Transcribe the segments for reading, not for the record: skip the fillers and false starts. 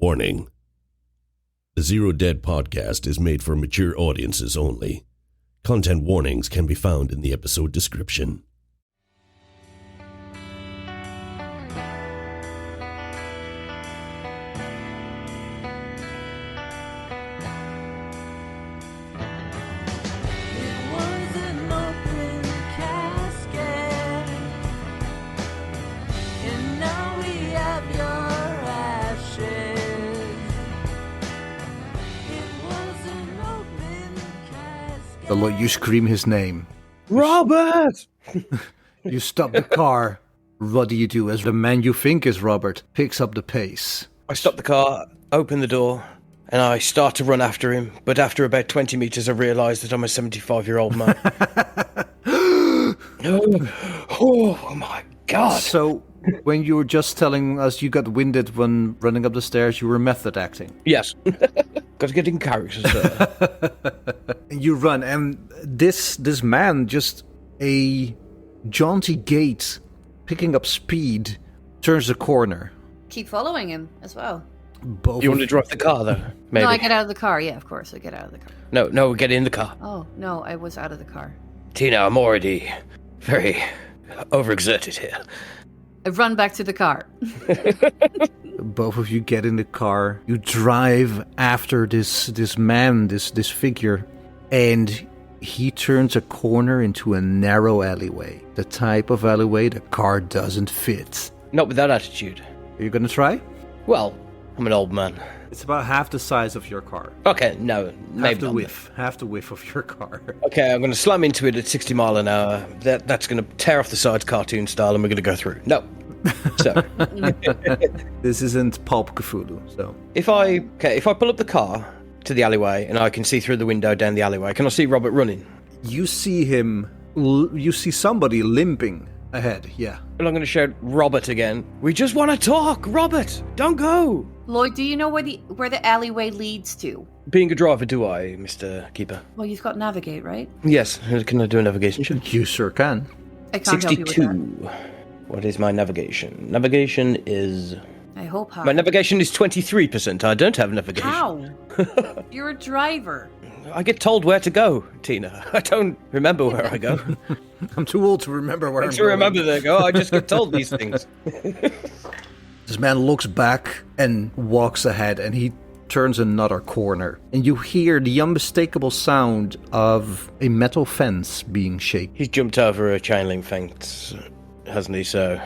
Warning. The Zero Dead podcast is made for mature audiences only. Content warnings can be found in the episode description. You scream his name. Robert! You stop the car. What do you do as the man you think is Robert picks up the pace? I stop the car, open the door, and I start to run after him. But after about 20 meters, I realise that I'm a 75-year-old man. Oh my God. So, when you were just telling us you got winded when running up the stairs, you were method acting? Yes. Got to get in character, sir. You run, and this man, just a jaunty gait, picking up speed, turns the corner. Keep following him as well. You want to drive the car, though? Maybe. No, I get out of the car. Yeah, of course, I get out of the car. No, get in the car. Oh, no, I was out of the car. Tina, I'm already very overexerted here. I run back to the car. Both of you get in the car. You drive after this man, this figure, and he turns a corner into a narrow alleyway. The type of alleyway the car doesn't fit. Not with that attitude. Are you gonna try? Well, I'm an old man. It's about half the size of your car. Okay, no, maybe Half the width of your car. Okay, I'm going to slam into it at 60 mile an hour. That's going to tear off the sides cartoon style, and we're going to go through. No. So this isn't Pulp Cthulhu. So if I pull up the car to the alleyway and I can see through the window down the alleyway, can I see Robert running? You see him. You see somebody limping ahead. Yeah. And I'm going to shout Robert again. We just want to talk, Robert. Don't go. Lloyd, do you know where the alleyway leads to? Being a driver, do I, Mr. Keeper? Well, you've got navigate, right? Yes. Can I do a navigation check? You sure can. I can't 62. help you with that. What is my navigation? Navigation is... I hope high. My navigation is 23%. I don't have navigation. How? You're a driver. I get told where to go, Tina. I don't remember where I go. I'm too old to remember where I'm to remember there go. I just get told these things. This man looks back and walks ahead, and he turns another corner. And you hear the unmistakable sound of a metal fence being shaken. He's jumped over a chain link fence, hasn't he? So,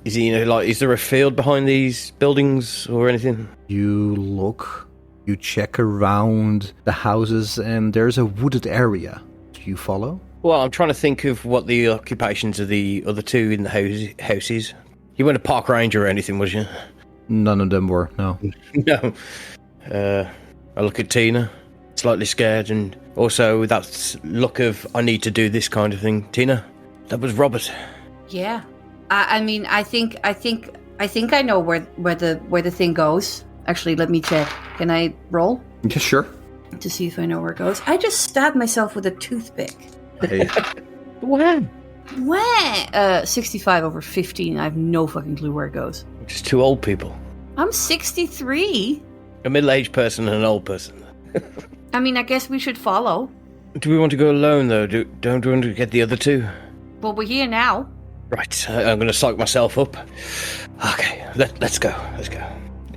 is he, is there a field behind these buildings or anything? You look, you check around the houses, and there's a wooded area. Do you follow? Well, I'm trying to think of what the occupations of the other two in the houses. You weren't a park ranger or anything, was you? None of them were, no. No. I look at Tina, slightly scared, and also with that look of, I need to do this kind of thing. Tina, that was Robert. Yeah. I mean, I think I know where the thing goes. Actually, let me check. Can I roll? Yeah, sure. To see if I know where it goes. I just stabbed myself with a toothpick. Hey. When? 65 over 15. I have no fucking clue where it goes. Just two old people. I'm 63. A middle-aged person and an old person. I mean, I guess we should follow. Do we want to go alone, though? Don't we want to get the other two? Well, we're here now. Right, I'm going to psych myself up. Okay, let's go. Let's go.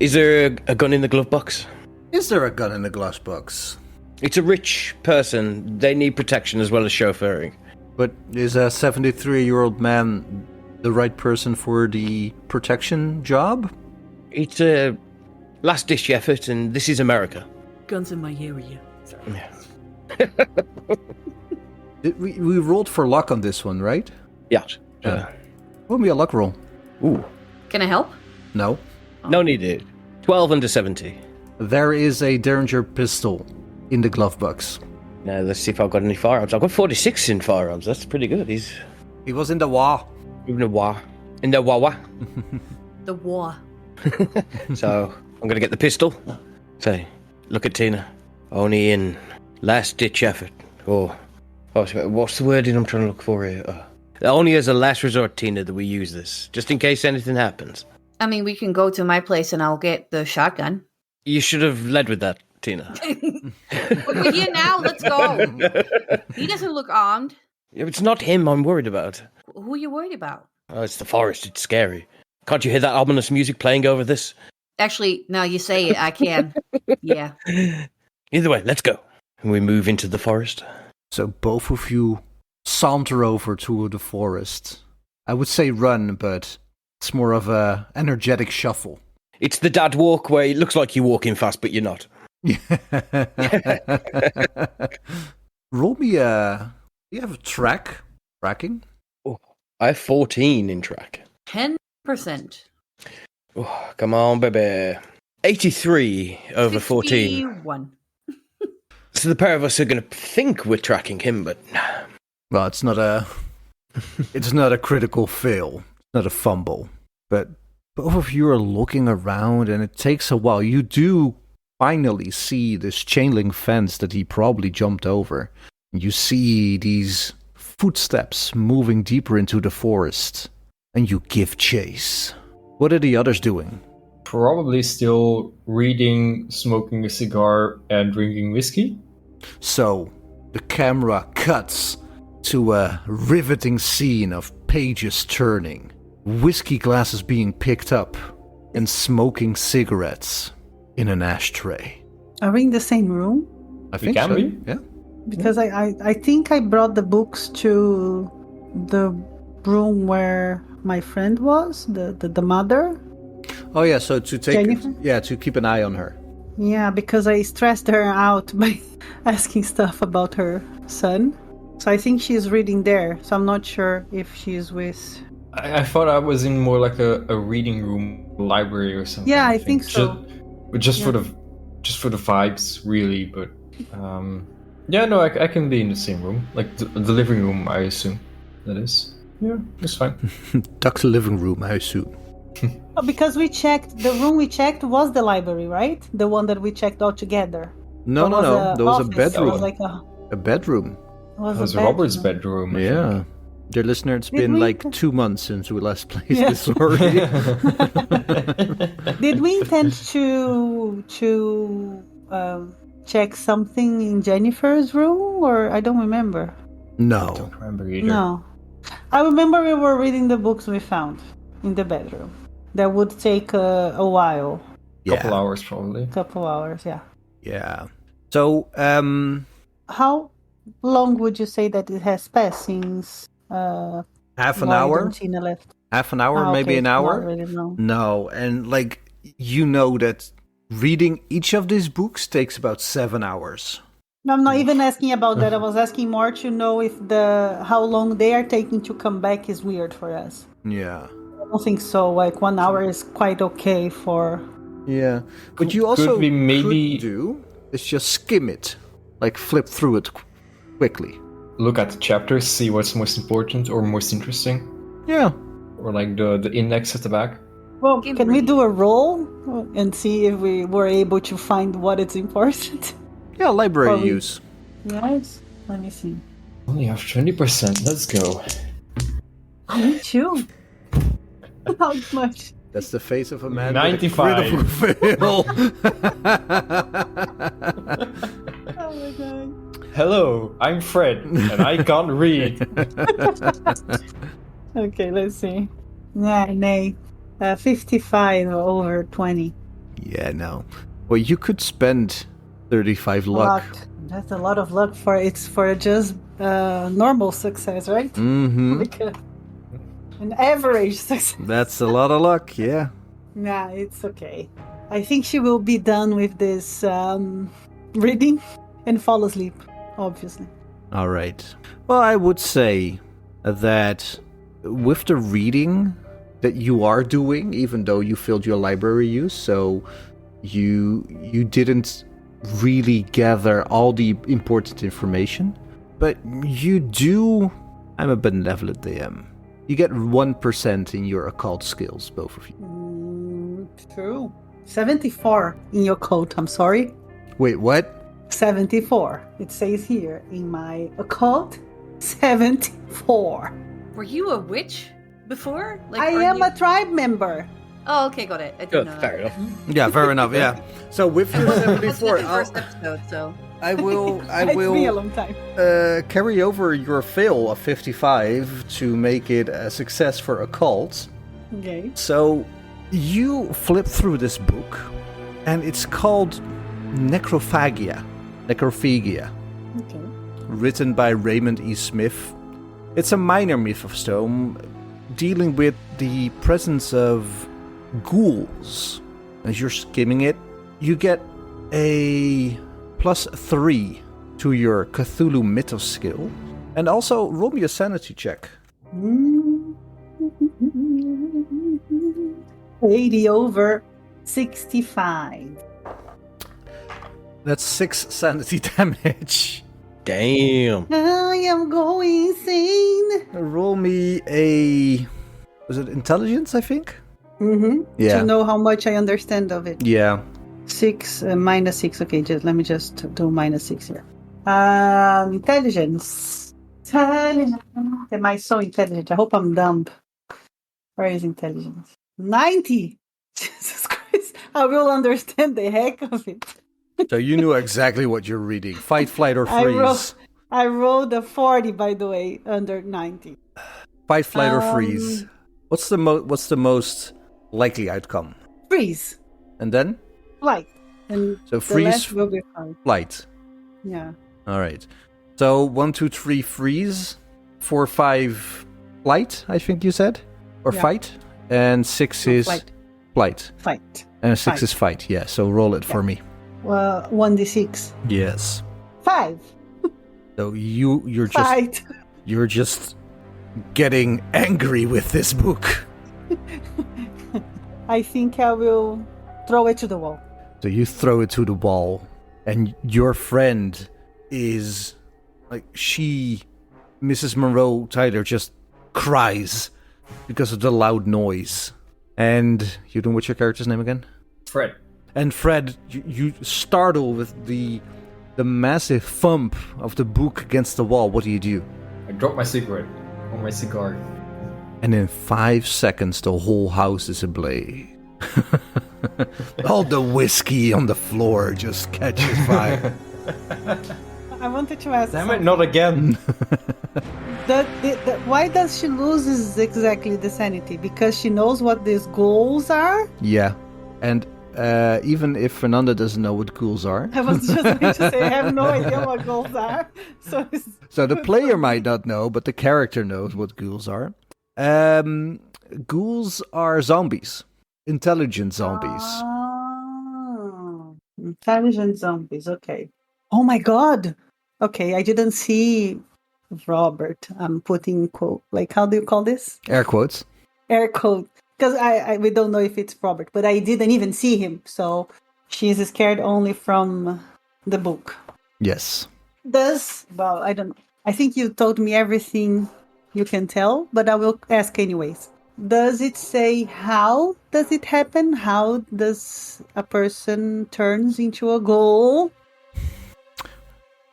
Is there a gun in the glove box? Is there a gun in the glove box? It's a rich person. They need protection as well as chauffeuring. But is a 73-year-old man the right person for the protection job? It's a last-ditch effort, and this is America. Guns in my area. Sorry. Yeah. We rolled for luck on this one, right? Yeah. What would be a luck roll? Ooh. Can I help? No. No need it. 12 under 70. There is a Derringer pistol in the glove box. Now, let's see if I've got any firearms. I've got 46 in firearms. That's pretty good. He was in the war. In the war. In the Wawa. The war. So, I'm going to get the pistol. Say, look at Tina. Only in last-ditch effort. Or, what's the wording I'm trying to look for here? Only as a last resort, Tina, that we use this. Just in case anything happens. I mean, we can go to my place and I'll get the shotgun. You should have led with that, Tina. But we're here now. Let's go. He doesn't look armed. It's not him I'm worried about. Who are you worried about? Oh, it's the forest. It's scary. Can't you hear that ominous music playing over this? Actually, now you say it, I can. Yeah. Either way, let's go. And we move into the forest. So both of you saunter over to the forest. I would say run, but it's more of a energetic shuffle. It's the dad walk where it looks like you're walking fast, but you're not. Roll me you have tracking? Oh, I have 14 in track. 10%. Oh, come on, baby. 83 over 14. 51. So the pair of us are going to think we're tracking him, but... Well, it's not a critical fail. It's not a fumble. But both of you are looking around, and it takes a while. You do finally see this chain link fence that he probably jumped over. You see these footsteps moving deeper into the forest, and you give chase. What are the others doing? Probably still reading, smoking a cigar, and drinking whiskey. So, the camera cuts to a riveting scene of pages turning, whiskey glasses being picked up, and smoking cigarettes in an ashtray. Are we in the same room? I think can so. be. Yeah. Because I think I brought the books to the room where my friend was, the mother. Oh yeah, so to keep an eye on her. Yeah, because I stressed her out by asking stuff about her son. So I think she's reading there. So I'm not sure if she's with... I thought I was in more like a reading room, library or something. Yeah, I think so. Just for the vibes, really. But yeah, no, I can be in the same room, like the living room. I assume that is. Yeah, it's fine. Duck's living room, I assume. Because the room we checked was the library, right? The one that we checked all together. No. There was a bedroom. It was like a bedroom. It was That was a bedroom. Robert's bedroom. I Yeah. think. Dear listener, it's Did been we- like 2 months since we last played Yeah. this story. Did we intend to check something in Jennifer's room, or I don't remember? I No. don't remember either. No, I remember we were reading the books we found in the bedroom. That would take a while, Couple hours probably. couple hours. Yeah. Yeah. So, How long would you say that it has passed since half an Lloyd hour? and Tina left? Half an hour, maybe okay, an hour? Not really, no. No, and like, you know that reading each of these books takes about 7 hours. No, I'm not even asking about that. I was asking more to know if how long they are taking to come back is weird for us. Yeah. I don't think so. Like 1 hour is quite okay for... Yeah. But you also could we maybe- could do is just skim it. Like, flip through it quickly. Look at the chapters, see what's most important or most interesting, Yeah. or like the index at the back. Well, Give can we reading. do a roll and see if we were able to find what is important? Yeah, library Probably. use. Yes. Let me see. Only have 20%. Let's go. Me too. How much? That's the face of a man 95. with a critical fail. Oh my god. Hello, I'm Fred, and I can't read. Okay, let's see. Nay. 55 over 20. Yeah, no. Well, you could spend 35 luck. That's a lot of luck for just normal success, right? Mm-hmm. Like an average success. That's a lot of luck, yeah. Nah, it's okay. I think she will be done with this reading and fall asleep, obviously. All right. Well, I would say that with the reading that you are doing, even though you filled your library use, so you didn't really gather all the important information, but you do... I'm a benevolent DM. You get 1% in your occult skills, both of you. True. 74 in your coat, I'm sorry. Wait, what? 74. It says here in my occult, 74. Were you a witch before? I am a tribe member. Oh, okay, got it. I didn't know Fair that. enough. Yeah, fair enough. Yeah. So with your Wasn't 74, the first episode, so. I will It's been a long time. carry over your fail of 55 to make it a success for occult. Okay. So you flip through this book, and it's called Necrophagia, Okay. written by Raymond E. Smith. It's a minor myth of stone dealing with the presence of ghouls. As you're skimming it, you get a +3 to your Cthulhu Mythos skill. And also, roll me a sanity check. 80 over 65. That's 6 sanity damage. Damn. I am going insane. Roll me a... Was it intelligence, I think? Mm-hmm. Yeah. To know how much I understand of it. Yeah. 6 minus 6. Okay, let me just do -6 here. Intelligence. Am I so intelligent? I hope I'm dumb. Where is intelligence? 90. Jesus Christ! I will understand the heck of it. So you knew exactly what you're reading. Fight, flight, or freeze. I rolled a 40, by the way, under 90. Fight, flight, or freeze. What's the most likely outcome? Freeze. And then? Flight. And So the freeze, last will be fine. flight. Yeah. All right. So 1, 2, 3, freeze. 4, 5, flight, I think you said? Or Yeah. fight? And 6 No, is flight. flight. Fight. And 6 Fight. is fight. Yeah, so roll it for me. 1d6. Yes. 5. So you're just Fight. you're just getting angry with this book. I think I will throw it to the wall. So you throw it to the wall, and your friend is like Mrs. Monroe Tyler just cries because of the loud noise. And you know what's your character's name again? Fred. And Fred, you startle with the massive thump of the book against the wall. What do? I dropped my cigarette or my cigar. And in 5 seconds, the whole house is ablaze. All the whiskey on the floor just catches fire. I wanted to ask. Damn it, not again. Why does she lose exactly the sanity? Because she knows what these goals are? Yeah. And even if Fernanda doesn't know what ghouls are. I was just going to say, I have no idea what goals are. So the player might not know, but the character knows what ghouls are. Ghouls are zombies. Intelligent zombies. Oh, intelligent zombies, okay. Oh my god! Okay, I didn't see Robert. I'm putting quote, like, how do you call this? Air quotes. Air quote. Because we don't know if it's Robert, but I didn't even see him. So she's scared only from the book. Yes. Well, I don't know. I think you told me everything you can tell, but I will ask anyways. Does it say how does it happen? How does a person turns into a ghoul?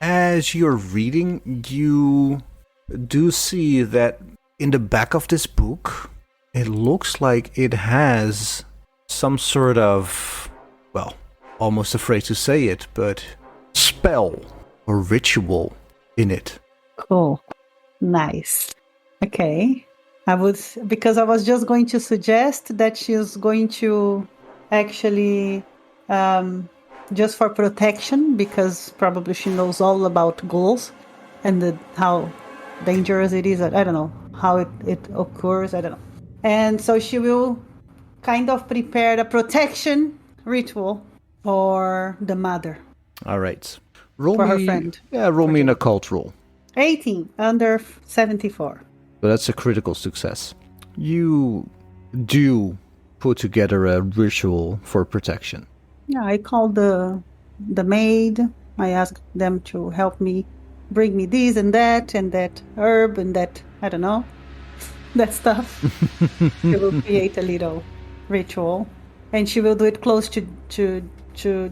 As you're reading, you do see that in the back of this book, it looks like it has some sort of, well, almost afraid to say it, but spell or ritual in it. Cool. Nice. Okay. Because I was just going to suggest that she's going to actually, just for protection, because probably she knows all about ghouls and how dangerous it is. I don't know how it occurs. I don't know. And so she will kind of prepare a protection ritual for the mother. All right. Roll For her me, friend. Yeah, roll me an occult roll. 18 under 74. So that's a critical success. You do put together a ritual for protection. Yeah, I called the maid. I asked them to help me bring me this and that herb and that, I don't know, that stuff. She will create a little ritual. And she will do it close to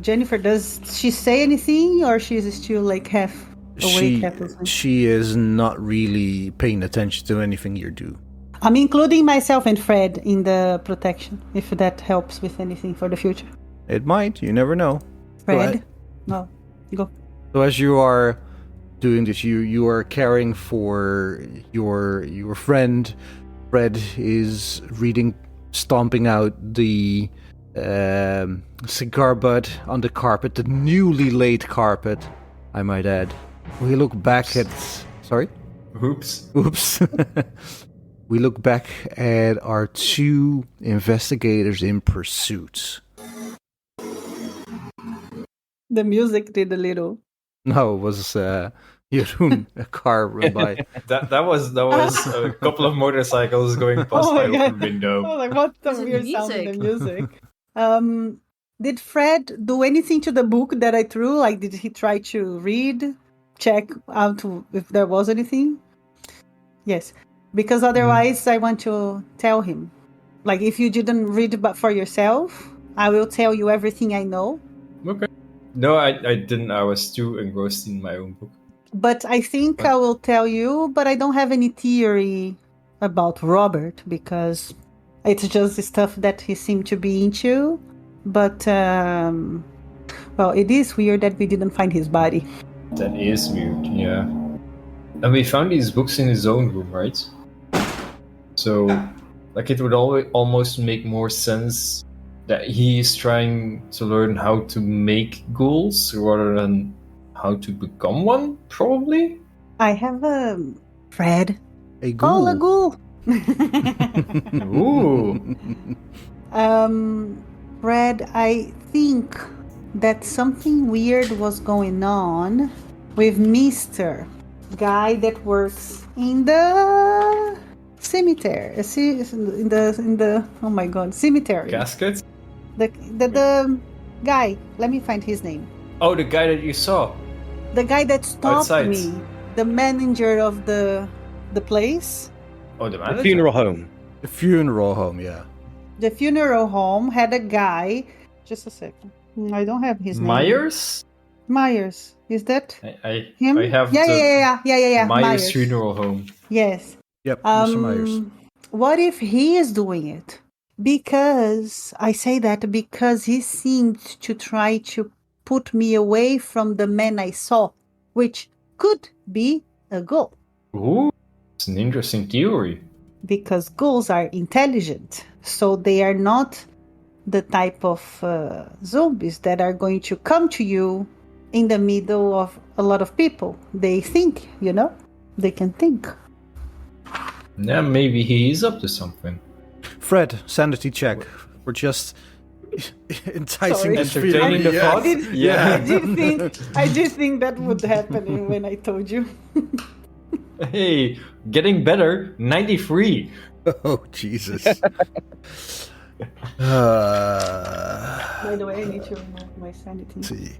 Jennifer. Does she say anything, or she's still like half awake, half asleep? She is not really paying attention to anything you do. I'm including myself and Fred in the protection, if that helps with anything for the future. It might. You never know. Fred? No. Go. So as you are doing this, you are caring for your friend. Fred is stomping out the cigar butt on the carpet, the newly laid carpet, I might add. We look back at... Sorry? Oops. We look back at our two investigators in pursuit. The music did a little. No, it was Jeroen, a car run by. That was a couple of motorcycles going past my open window. Oh, like what the Is it weird sound in the music? music. Did Fred do anything to the book that I threw? Like, did he try to read, check out if there was anything? Yes, because otherwise I want to tell him. Like, if you didn't read but for yourself, I will tell you everything I know. Okay. No, I didn't. I was too engrossed in my own book. But I think I will tell you, but I don't have any theory about Robert, because it's just the stuff that he seemed to be into. But, well, it is weird that we didn't find his body. That is weird, yeah. And we found these books in his own room, right? So, like, it would almost make more sense that he's trying to learn how to make ghouls rather than how to become one, probably? I have a... Fred. A ghoul. Oh, a ghoul! Ooh. Fred, I think that something weird was going on with Mr. Guy that works in the cemetery. In the oh my god, cemetery. Casket? The guy. Let me find his name. Oh, the guy that you saw. The guy that stopped Outside. me. The manager of the place. Oh, the The manager? funeral home. The funeral home, yeah. The funeral home had a guy. Just a second. I don't have his name. Myers. Is that I him? have yeah. Myers funeral home. Yes. Yep, Mr. Myers. What if he is doing it? Because I say that because he seemed to try to put me away from the man I saw, which could be a ghoul. Ooh, it's an interesting theory. Because ghouls are intelligent, so they are not the type of zombies that are going to come to you in the middle of a lot of people. They think, they can think. Yeah, maybe he is up to something. Fred, sanity check. We're just enticing Sorry. this Entertaining the thought? Yeah. I did think that would happen when I told you. Hey, getting better, 93. Oh, Jesus. By the way, I need to remove my sanity. Let's see.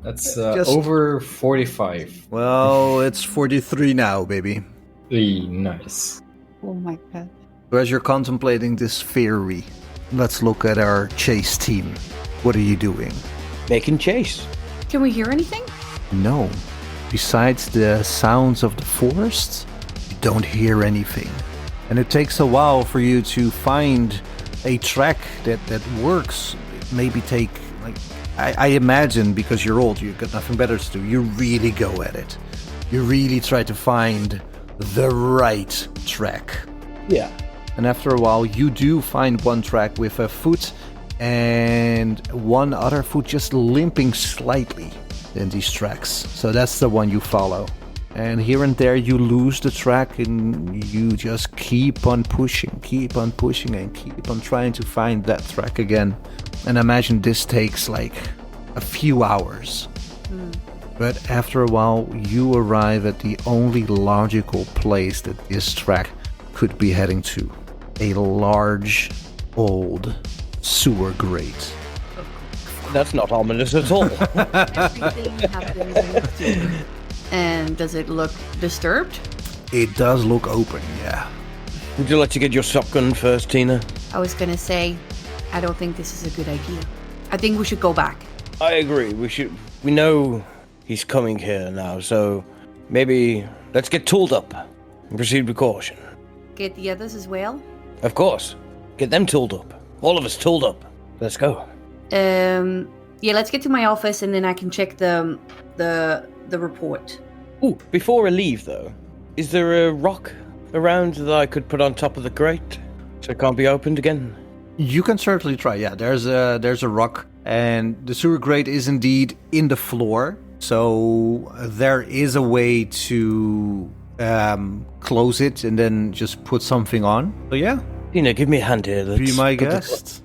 That's Just- over 45. Well, it's 43 now, baby. Nice. Oh my god. So as you're contemplating this theory, let's look at our chase team. What are you doing? Making chase. Can we hear anything? No. Besides the sounds of the forest, you don't hear anything. And it takes a while for you to find a track that works. Maybe take, I imagine, because you're old, you've got nothing better to do, you really go at it. You really try to find the right track. Yeah. And after a while, you do find one track with a foot and one other foot just limping slightly in these tracks. So that's the one you follow. And here and there you lose the track and you just keep on pushing and keep on trying to find that track again. And imagine this takes like a few hours. But after a while, you arrive at the only logical place that this track could be heading to. A large, old sewer grate. That's not ominous at all. Everything happens empty. And does it look disturbed? It does look open, yeah. Would you like to get your shotgun first, Tina? I was gonna say, I don't think this is a good idea. I think we should go back. I agree. We know he's coming here now, so maybe let's get tooled up and proceed with caution. get the others as well? Of course. Get them tooled up. All of us tooled up. Let's go. Yeah, let's get to my office and then I can check the report. Ooh, before I leave, though, is there a rock around that I could put on top of the grate so it can't be opened again? You can certainly try. Yeah, there's a rock, and the sewer grate is indeed in the floor. So there is a way to close it and then just put something on. So yeah, Give me a hand here. be my put guest.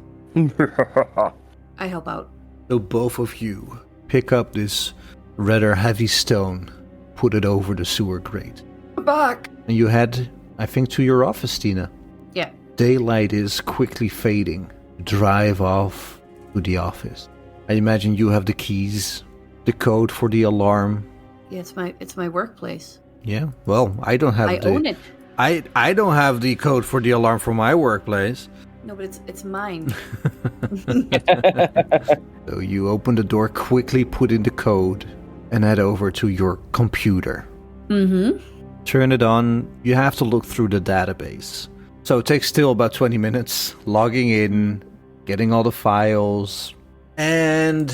I help out. So both of you pick up this rather heavy stone, put it over the sewer grate, We're back. and you head, I think, to your office, Tina. Yeah. Daylight is quickly fading. Drive off to the office. I imagine you have the keys, the code for the alarm. Yeah, it's my workplace. Yeah. Well, I don't have I own it. I don't have the code for the alarm for my workplace. No, but it's mine. So you open the door, quickly put in the code, and head over to your computer. Mm-hmm. Turn it on. You have to look through the database. So it takes still about 20 minutes logging in, getting all the files, and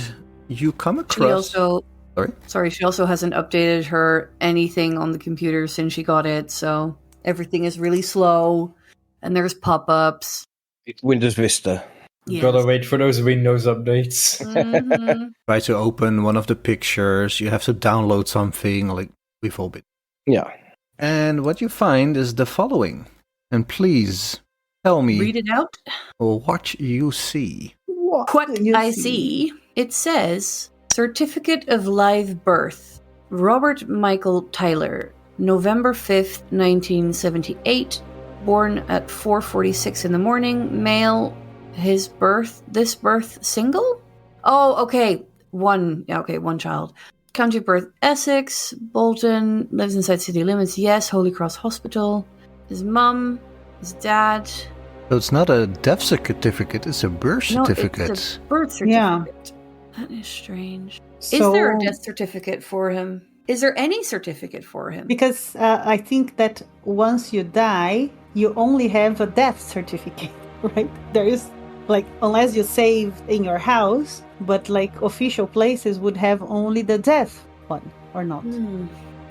you come across... She also hasn't updated her anything on the computer since she got it, so everything is really slow, and there's pop-ups. It's Windows Vista. Yes. Gotta wait for those Windows updates. Mm-hmm. Try to open one of the pictures. You have to download something, like we've all been. Yeah. And what you find is the following. And please tell me Read it out. what you see. What do you I see, it says Certificate of Live Birth, Robert Michael Tyler, November 5th, 1978, born at 4:46 in the morning, male, this birth single? Oh, okay, one child. County of birth, Essex, Bolton, lives inside city limits, yes, Holy Cross Hospital. His mum, his dad. So it's not a death certificate, it's a birth certificate. No, it's a birth certificate. Yeah. That is strange. So, Is there a death certificate for him? Is there any certificate for him? Because I think that once you die, you only have a death certificate, right? There is, like, unless you save in your house, but like official places would have only the death one, or not?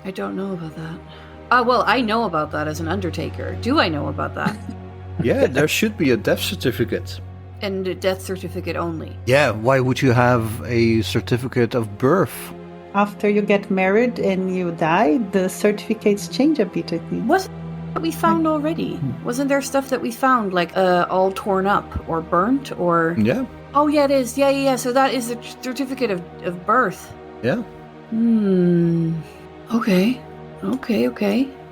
I don't know about that. Well, I know about that as an undertaker. Do I know about that? Yeah, there should be a death certificate. And a death certificate only. Yeah, why would you have a certificate of birth? After you get married and you die, the certificates change a bit, I think. What we found already? Wasn't there stuff that we found, like all torn up or burnt or... Yeah, Oh, yeah, it is. Yeah. So that is the certificate of birth. yeah. Okay. Oh.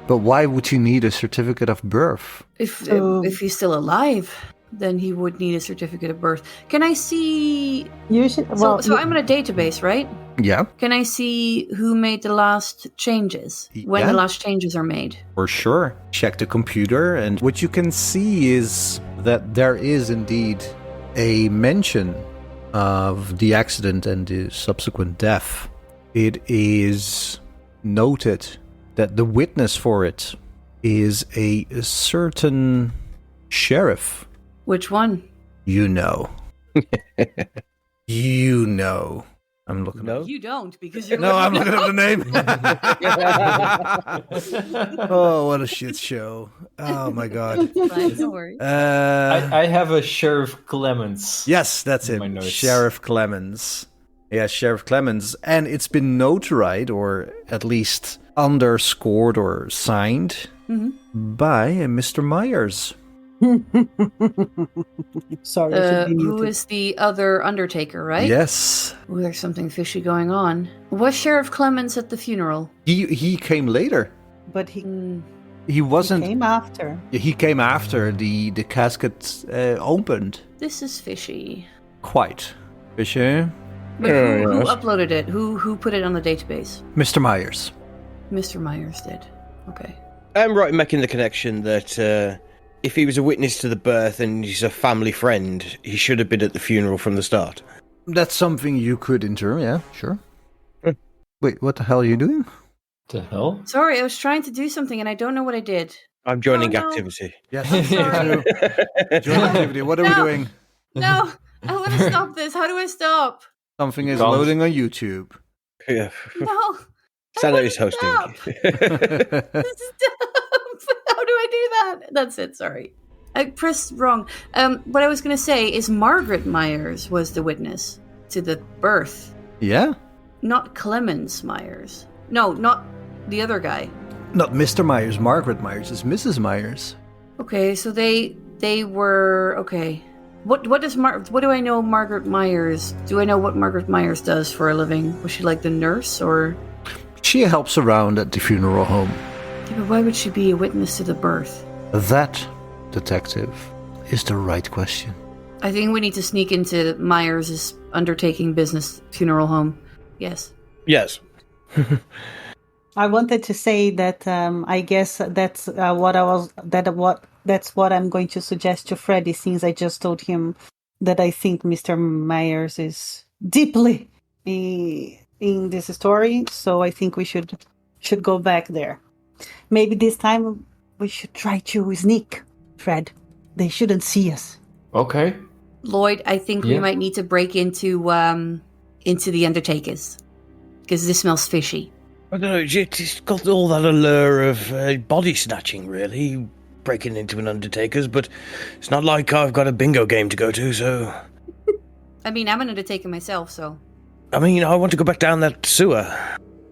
But why would you need a certificate of birth? If he's still alive, then he would need a certificate of birth. Can I see... You should, So I'm in a database, right? Yeah, Can I see who made the last changes? When Yeah. the last changes are made? for sure. Check the computer, and what you can see is that there is indeed a mention of the accident and the subsequent death. It is noted that the witness for it is a certain sheriff. Which one? You know. You know. I'm looking No? You don't, because you're... No, I'm looking up the name. Oh, what a shit show. Oh my god. Fine, no worries. I have a Sheriff Clemens. Yes, that's My it. notes. Sheriff Clemens. Yeah, Sheriff Clemens. And it's been notarized, or at least underscored or signed by Mr. Myers. Sorry. I should be Who muted. is the other undertaker, right? Yes. Ooh, there's something fishy going on. Was Sheriff Clemens at the funeral? He came later. But he He wasn't. came after. He came after the casket opened. This is fishy. Quite. Fisher. But who uploaded it? Who put it on the database? Mr. Myers. Mr. Myers did. Okay. I'm right in making the connection that if he was a witness to the birth and he's a family friend, he should have been at the funeral from the start. That's something you could inter, yeah, sure. Wait, what the hell are you doing? The hell? Sorry, I was trying to do something and I don't know what I did. I'm joining Oh, no. activity. Yes, I'm sorry. Join activity. What are we No. doing? No, I want to stop this. How do I stop? Something is Can't. loading on YouTube. Yeah. No. Santa is hosting. Stop. Stop. How do I do that? That's it. Sorry. I pressed wrong. What I was going to say is Margaret Myers was the witness to the birth, Yeah? not Clemens Myers. No, not the other guy. Not Mr. Myers. Margaret Myers is Mrs. Myers. Okay, so they were okay. What do I know Margaret Myers? Do I know what Margaret Myers does for a living? Was she like the nurse or? She helps around at the funeral home. Yeah, but why would she be a witness to the birth? That, detective, is the right question. I think we need to sneak into Myers' undertaking business funeral home. Yes. Yes. I wanted to say that I guess that's that's what I'm going to suggest to Freddy, since I just told him that I think Mr. Myers is deeply in this story. So I think we should go back there. Maybe this time we should try to sneak, Fred. They shouldn't see us. Okay. Lloyd, I think we Yeah. might need to break into the undertakers because this smells fishy. I don't know, it's got all that allure of body snatching, really, breaking into an Undertaker's, but it's not like I've got a bingo game to go to, so... I mean, I'm an undertaker myself, so... I mean, I want to go back down that sewer.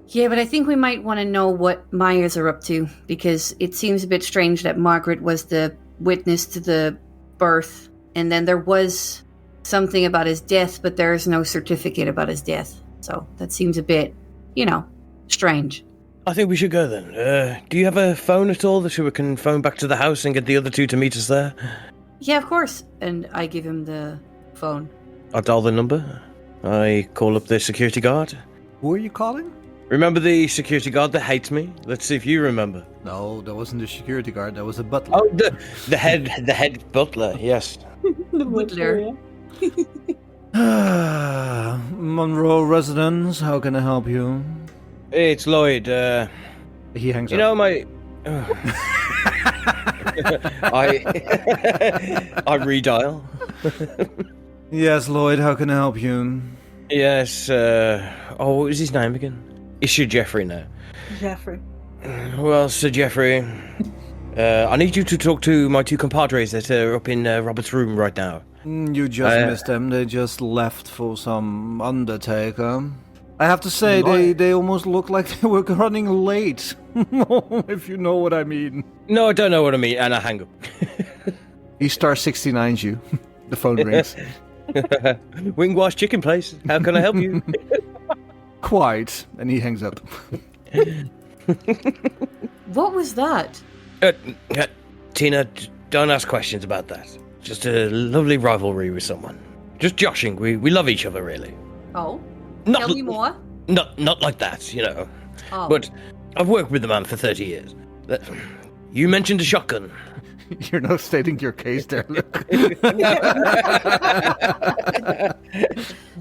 Yeah, but I think we might want to know what Myers are up to, because it seems a bit strange that Margaret was the witness to the birth, and then there was something about his death, but there is no certificate about his death. So that seems a bit, strange. I think we should go then. Do you have a phone at all that we can phone back to the house and get the other two to meet us there? Yeah, of course. And I give him the phone. I dial the number. I call up the security guard. Who are you calling? Remember the security guard that hates me? Let's see if you remember. No, that wasn't the security guard. That was a butler. Oh, the head butler, yes. The butler. Monroe residence, how can I help you? Hey, it's Lloyd. He hangs You up. know, my... I redial. Yes, Lloyd, how can I help you? Yes, what was his name again? Issue Jeffrey now. Jeffrey. Well, Sir Jeffrey, I need you to talk to my two compadres that are up in Robert's room right now. You just missed them. They just left for some undertaker. I have to say, they almost look like they were running late. If you know what I mean. No, I don't know what I mean, and I hang up. He star 69's you. The phone rings. Wingwash Chicken Place. How can I help you? Quite. And he hangs up. What was that? Tina, don't ask questions about that. Just a lovely rivalry with someone. Just joshing. We love each other, really. Oh? Not Tell me more. Not like that, Oh. But I've worked with the man for 30 years. You mentioned a shotgun. You're not stating your case there, look.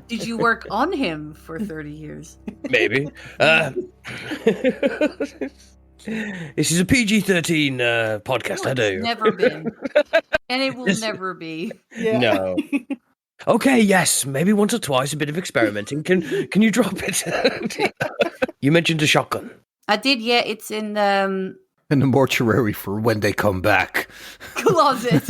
Did you work on him for 30 years? Maybe. This is a PG-13 podcast, I know. Never been. And it will never be. Yeah. No. Okay, yes, maybe once or twice, a bit of experimenting. Can you drop it? You mentioned a shotgun. I did, yeah. It's in the In the mortuary for when they come back. closet.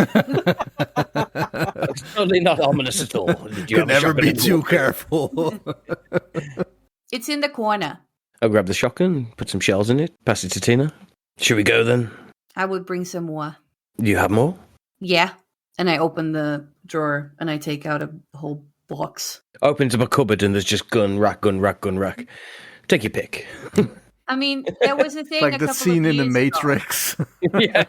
It's totally not ominous at all. Did you Could have a never shotgun be in the too wall? careful. It's in the corner. I'll grab the shotgun, put some shells in it, pass it to Tina. Should we go then? I would bring some more. Do you have more? Yeah. And I open the drawer and I take out a whole box. Opens up a cupboard and there's just gun rack. Take your pick. I mean, there was a thing. Like the scene in The Matrix. Yeah.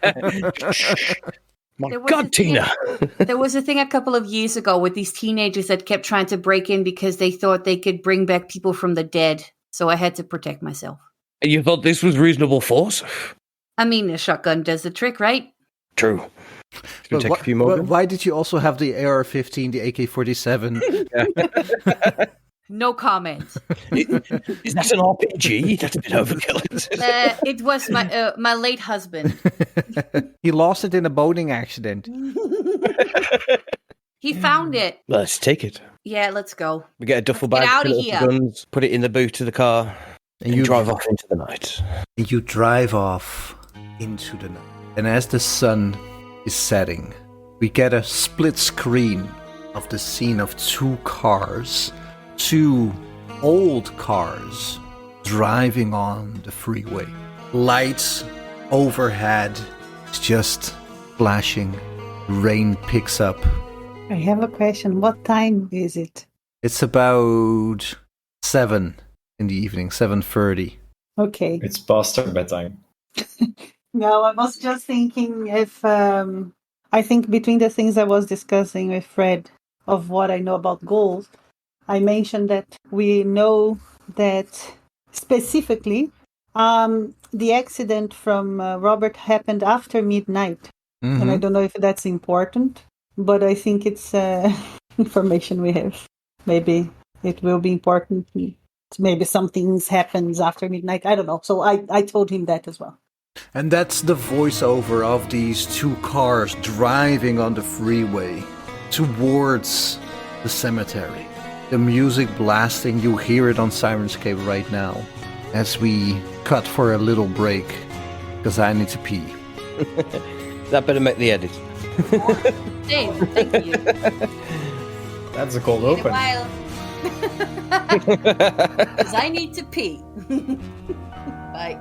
My There was God, a thing- Tina. There was a thing a couple of years ago with these teenagers that kept trying to break in because they thought they could bring back people from the dead. So I had to protect myself. You thought this was reasonable force? I mean, a shotgun does the trick, right? True. Should we take a few more? Why did you also have the AR-15, the AK-47? No comment. Is that an RPG? That's a bit overkill. It was my late husband. He lost it in a boating accident. He found it. Let's take it. Yeah, let's go. We get a duffel Let's bag, get out of fill it here. with guns, put it in the boot of the car, and you drive off into the night. You drive off into the night. And as the sun is setting, we get a split screen of the scene of two cars, two old cars driving on the freeway. Lights overhead, it's just flashing. Rain picks up. I have a question. What time is it? It's about 7 in the evening, 7:30. Okay. It's past our bedtime. No, I was just thinking if I think between the things I was discussing with Fred of what I know about goals, I mentioned that we know that specifically the accident from Robert happened after midnight. And I don't know if that's important, but I think it's information we have. Maybe it will be important. Maybe some things happens after midnight. I don't know. So I told him that as well. And that's the voiceover of these two cars driving on the freeway towards the cemetery. The music blasting, you hear it on Sirenscape right now as we cut for a little break because I need to pee. That better make the edit. Dave, thank you. That's a cold In a open. while. Because I need to pee. Bye.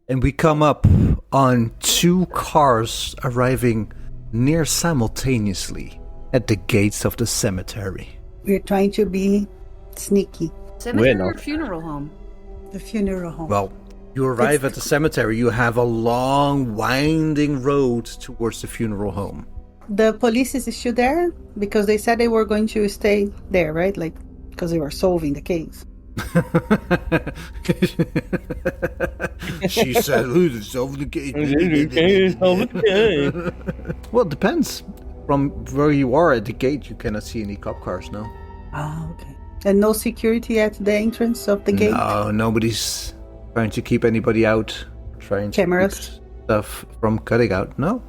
And we come up on two cars arriving near simultaneously at the gates of the cemetery. We're trying to be sneaky. Cemetery We're or not. funeral home? The funeral home. Well, you arrive at the cemetery, you have a long, winding road towards the funeral home. The police is still there because they said they were going to stay there, right? Like, because they were solving the case. She said, who's over the gate? Well, it depends. From where you are at the gate, you cannot see any cop cars now. Oh, okay. And no security at the entrance of the gate? No, nobody's trying to keep anybody out. Trying to Cameras? keep stuff from cutting out. No,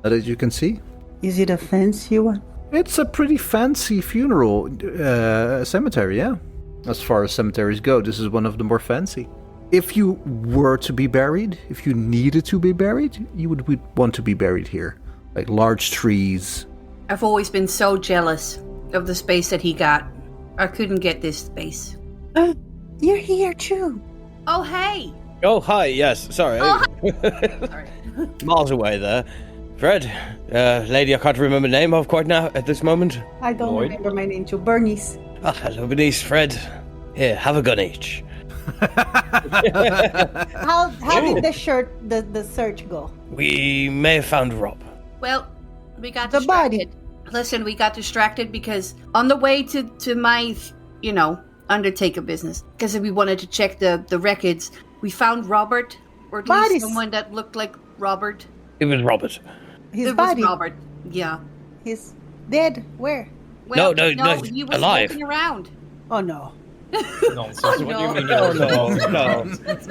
not that you can see. Is it a fancy one? It's a pretty fancy funeral cemetery, yeah. As far as cemeteries go, this is one of the more fancy. If you were to be buried, if you needed to be buried, you would want to be buried here. Like large trees. I've always been so jealous of the space that he got. I couldn't get this space. You're here too. Oh, hey! Oh, hi, yes, sorry. Oh, Sorry. Miles away there. Fred, lady I can't remember the name of quite now at this moment. I don't Lloyd? remember my name too. Bernice. Ah, hello, Bernice, Fred. Here, have a gun each. How did the search go? We may have found Rob. Well, we got The distracted. body. Listen, we got distracted because on the way to my, undertaker business, because we wanted to check the records, we found Robert, or at least Bodies. someone that looked like Robert. It was Robert. His It body. was Robert. Yeah. He's dead. Where? Well, No, he was alive. walking around. Oh no. Nonsense. Oh, What do no. you mean?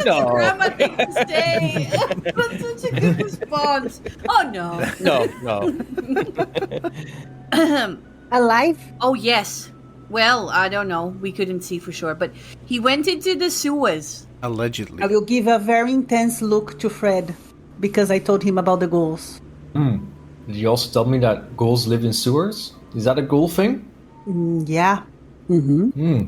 No. Grandma thing to stay. That's such a good response. Oh no. No. Alive? Oh yes. Well, I don't know. We couldn't see for sure, but he went into the sewers. Allegedly. I will give a very intense look to Fred because I told him about the ghouls. Did you also tell me that ghouls live in sewers? Is that a ghoul thing? Yeah. Mm-hmm.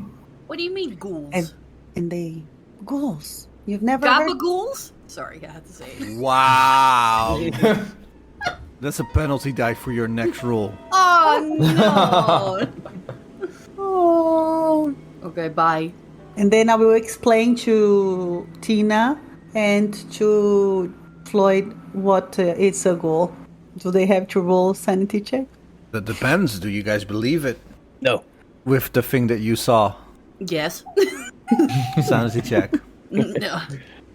What do you mean ghouls? And they ghouls. You've never heard? Gabagools? Sorry, I had to say it. Wow. That's a penalty die for your next roll. Oh no. Oh. Okay, bye. And then I will explain to Tina and to Floyd what it's a ghoul. Do they have to roll sanity check? That depends. Do you guys believe it? No. With the thing that you saw. Yes. Sanity check. No.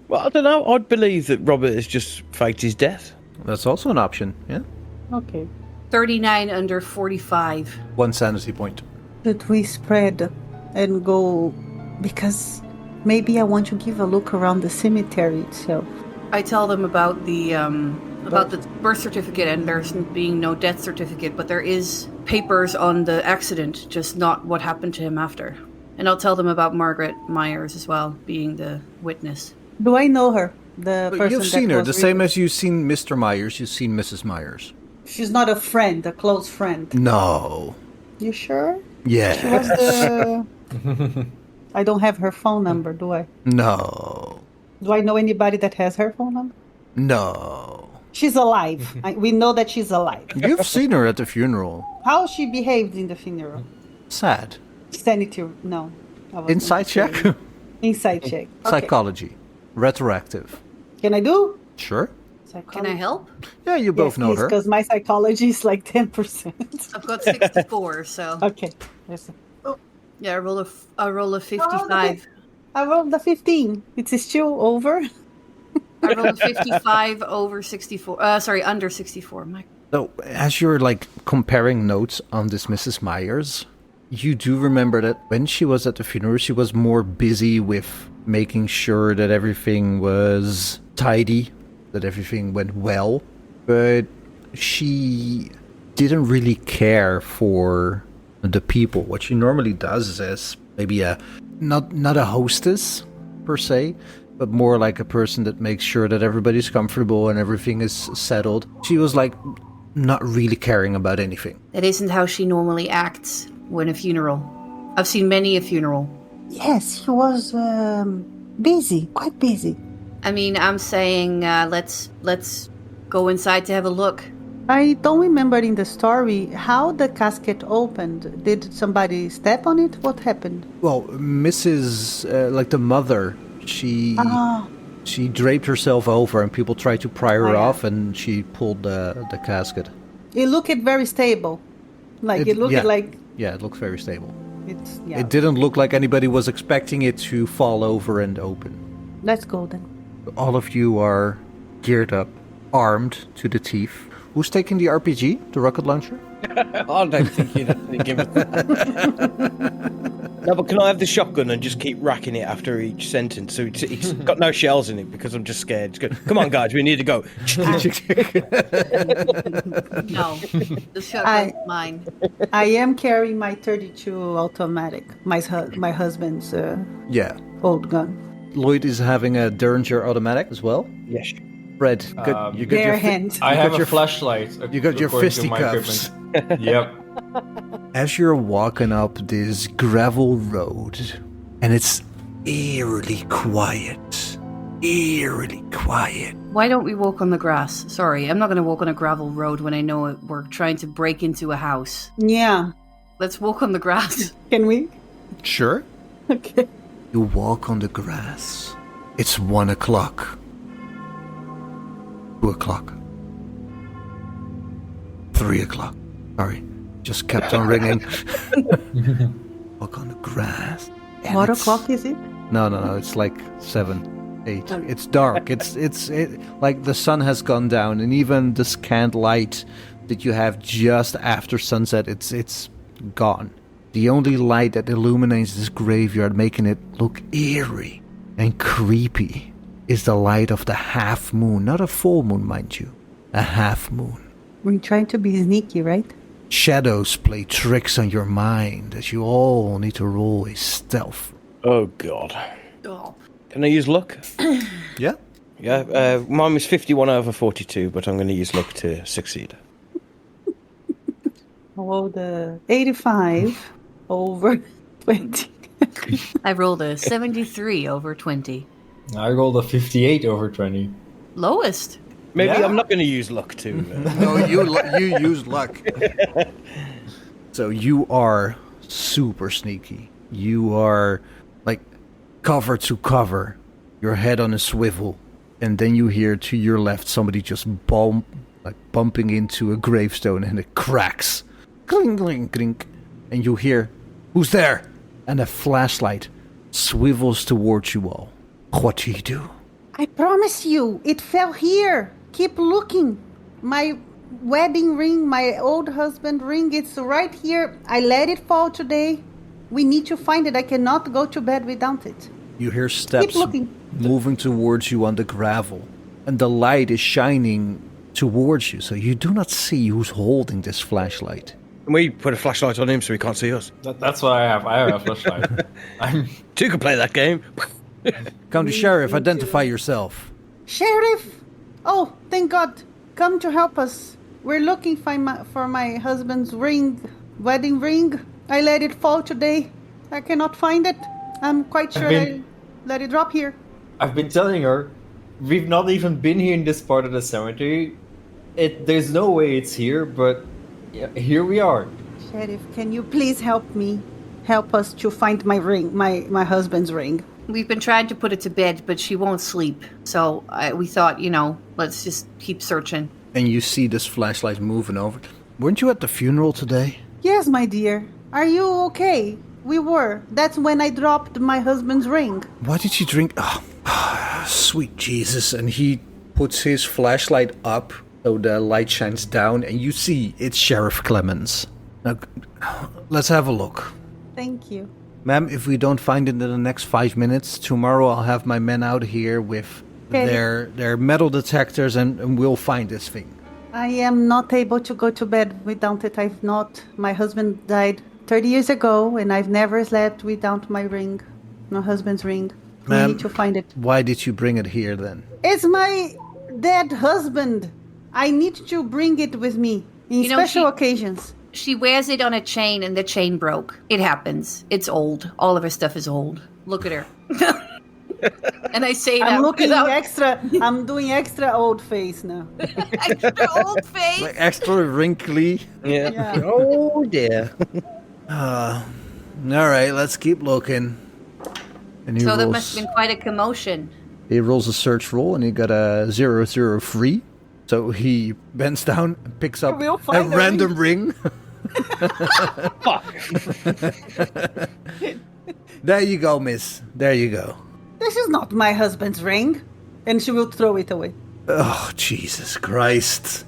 Well, I don't know. I'd believe that Robert has just faked his death. That's also an option, yeah? Okay. 39 under 45. 1 sanity point. Should we spread and go? Because maybe I want to give a look around the cemetery itself. I tell them about the birth certificate, and there's being no death certificate, but there is papers on the accident, just not what happened to him after. And I'll tell them about Margaret Myers as well, being the witness. Do I know her? The person You've seen her, was the same as you've seen Mr. Myers, you've seen Mrs. Myers. She's not a friend, a close friend. No. You sure? Yeah. She was the... I don't have her phone number, do I? No. Do I know anybody that has her phone number? No. She's alive. We know that she's alive. You've seen her at the funeral. How she behaved in the funeral? Sad. Sanity, no. Inside check? Inside check. Okay. Psychology. Retroactive. Can I do? Sure. Can I help? Yeah, you both know her. Because my psychology is like 10%. I've got 64, so... Okay. Listen. Yeah, I roll a 55. I rolled the 15. It's still over. I rolled a 55 over 64. Sorry, under 64. So, as you're comparing notes on this Mrs. Myers, you do remember that when she was at the funeral, she was more busy with making sure that everything was tidy, that everything went well, but she didn't really care for the people. What she normally does is maybe not a hostess per se, but more like a person that makes sure that everybody's comfortable and everything is settled. She was not really caring about anything. That isn't how she normally acts when a funeral. I've seen many a funeral. Yes, she was busy, quite busy. I mean, I'm saying let's go inside to have a look. I don't remember in the story how the casket opened. Did somebody step on it? What happened? Well, Mrs. The mother, she draped herself over and people tried to pry her off and she pulled the casket. It looked very stable. It looked like... Yeah, it looked very stable. Yeah. It didn't look like anybody was expecting it to fall over and open. Let's go then. All of you are geared up, armed to the teeth. Who's taking the RPG, the rocket launcher? I don't think you'd have to give it. No, but can I have the shotgun and just keep racking it after each sentence? So it's got no shells in it because I'm just scared. It's good. Come on, guys, we need to go. No, the shotgun's mine. I am carrying my 32 automatic, my husband's old gun. Lloyd is having a Derringer automatic as well. Yes. Fred, you got your hand. I have your flashlight. You got your fisticuffs. Yep. As you're walking up this gravel road, and it's eerily quiet. Why don't we walk on the grass? Sorry, I'm not going to walk on a gravel road when I know we're trying to break into a house. Yeah. Let's walk on the grass. Can we? Sure. Okay. You walk on the grass. It's 1 o'clock. 2 o'clock. 3 o'clock. Sorry. Just kept on ringing. Walk on the grass. What o'clock is it? No. It's 7, 8. Okay. It's dark. It's the sun has gone down, and even the scant light that you have just after sunset, it's gone. The only light that illuminates this graveyard, making it look eerie and creepy, is the light of the half moon. Not a full moon, mind you. A half moon. We're trying to be sneaky, right? Shadows play tricks on your mind as you all need to roll a stealth. Oh, God. Oh. Can I use luck? Yeah? Yeah, mine was 51 over 42, but I'm going to use luck to succeed. Rolled the 85 over 20. I rolled a 73 over 20. I rolled a 58 over 20. Lowest. Maybe I'm not going to use luck to... No, you use luck. So you are super sneaky. You are cover to cover, your head on a swivel, and then you hear to your left somebody just bumping into a gravestone, and it cracks. Clink, clink, clink. And you hear, "Who's there?" And a flashlight swivels towards you all. What do? I promise you, it fell here. Keep looking. My wedding ring, my old husband ring. It's right here. I let it fall today. We need to find it. I cannot go to bed without it. You hear steps Keep looking. moving towards you on the gravel, and the light is shining towards you, so you do not see who's holding this flashlight. Can we put a flashlight on him so he can't see us? That's what I have. I have a flashlight. Two can play that game. County Sheriff, identify yourself. Sheriff! Oh, thank God. Come to help us. We're looking for my husband's ring, wedding ring. I let it fall today. I cannot find it. I'm quite sure I let it drop here. I've been telling her, we've not even been here in this part of the cemetery. There's no way it's here, but here we are. Sheriff, can you please help me? Help us to find my ring, my husband's ring. We've been trying to put it to bed, but she won't sleep. So we thought, let's just keep searching. And you see this flashlight moving over. Weren't you at the funeral today? Yes, my dear. Are you okay? We were. That's when I dropped my husband's ring. Why did you drink? Oh, sweet Jesus. And he puts his flashlight up so the light shines down and you see it's Sheriff Clemens. Now, let's have a look. Thank you. Ma'am, if we don't find it in the next 5 minutes, tomorrow I'll have my men out here with their metal detectors and we'll find this thing. I am not able to go to bed without it. My husband died 30 years ago and I've never slept without my ring, my husband's ring. We need to find it. Why did you bring it here then? It's my dead husband. I need to bring it with me in special occasions. She wears it on a chain and the chain broke. It happens. It's old. All of her stuff is old. Look at her. And I say that I'm doing extra old face now. Extra old face? Like extra wrinkly. Yeah. Oh dear. All right, let's keep looking. And So there must have been quite a commotion. He rolls a search roll and he got a 003. So he bends down and picks up a random ring. Fuck. There you go, miss. There you go. This is not my husband's ring. And she will throw it away. Oh, Jesus Christ.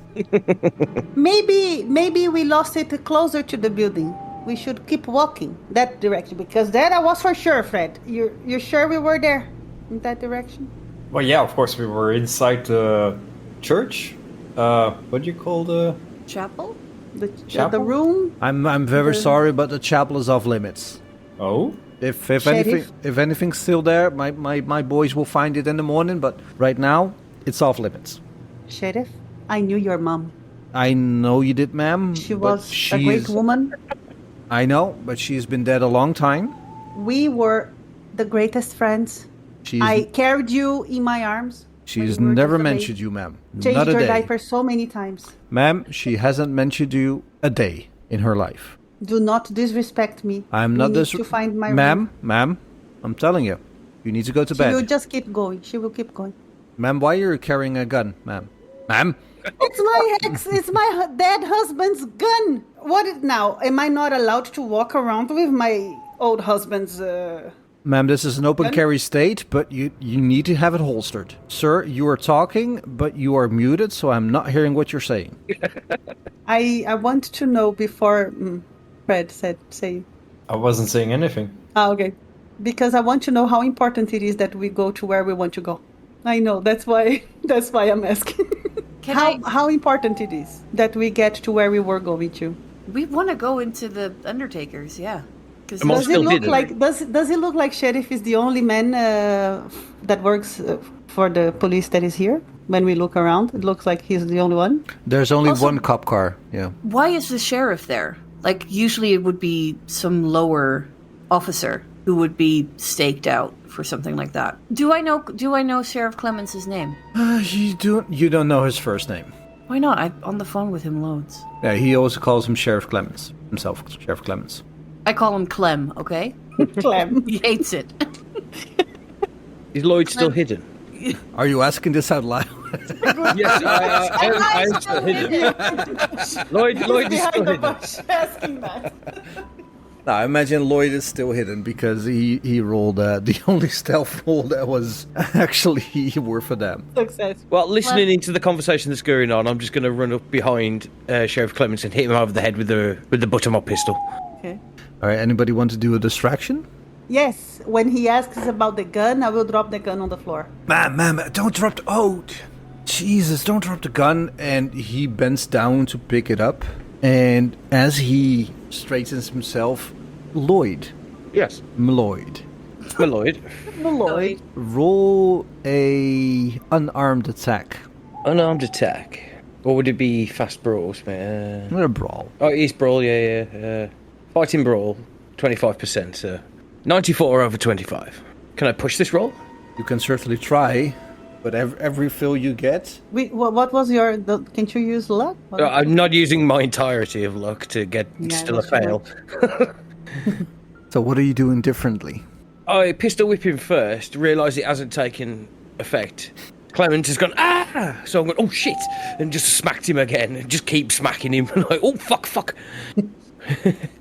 Maybe we lost it closer to the building. We should keep walking that direction, because that I was for sure, Fred. You're sure we were there in that direction? Well, yeah, of course we were inside the church. What do you call the chapel? Chapel? The room. I'm very sorry, but the chapel is off limits. Oh? If anything's still there, my boys will find it in the morning. But right now, it's off limits. Sheriff, I knew your mom. I know you did, ma'am. She was a great woman. I know, but she's been dead a long time. We were the greatest friends. I carried you in my arms. She's never mentioned you, ma'am. Changed Not a your day. diaper so many times. Ma'am, she hasn't mentioned you a day in her life. Do not disrespect me. I'm not to find my Ma'am, I'm telling you. You need to go to bed. She will just keep going. She will keep going. Ma'am, why are you carrying a gun, ma'am? Ma'am? It's my dead husband's gun. What now? Am I not allowed to walk around with my old husband's... Ma'am, this is an open carry state, but you need to have it holstered. Sir, you are talking, but you are muted, so I'm not hearing what you're saying. I want to know before Fred say. I wasn't saying anything. Okay. Because I want to know how important it is that we go to where we want to go. I know, that's why I'm asking. How important it is that we get to where we were going to. We want to go into the Undertakers, yeah. Does it look like Sheriff is the only man that works for the police that is here? When we look around, it looks like he's the only one. There's only one cop car, yeah. Why is the sheriff there? Like, usually it would be some lower officer who would be staked out for something like that. Do I know Sheriff Clemens' name? You don't know his first name. Why not? I'm on the phone with him loads. Yeah, he always calls him Sheriff Clemens. Himself, Sheriff Clemens. I call him Clem, okay? Clem. He hates it. Is Lloyd still hidden? Are you asking this out loud? Yes, I'm still hidden. Lloyd is still hidden. Asking that. No, I imagine Lloyd is still hidden because he rolled the only stealth roll that was actually worth a damn. Success. Well, listening into the conversation that's going on, I'm just going to run up behind Sheriff Clements and hit him over the head with the butt of my pistol. Okay. All right, anybody want to do a distraction? Yes, when he asks about the gun, I will drop the gun on the floor. Ma'am, don't drop the... Oh, Jesus, don't drop the gun. And he bends down to pick it up. And as he straightens himself, Lloyd. Yes. Lloyd. Lloyd. Lloyd. Roll a unarmed attack. Unarmed attack. Or would it be fast brawls, mate? A brawl. Oh, it is brawl, yeah. Fighting brawl, 25%, so 94 over 25. Can I push this roll? You can certainly try, but every fill you get... What was your... Can't you use luck? I'm not using my entirety of luck to get still a fail. So what are you doing differently? I pistol whip him first, realise it hasn't taken effect. Clement has gone, ah! So I'm going, oh shit! And just smacked him again, and just keep smacking him. And like, oh fuck.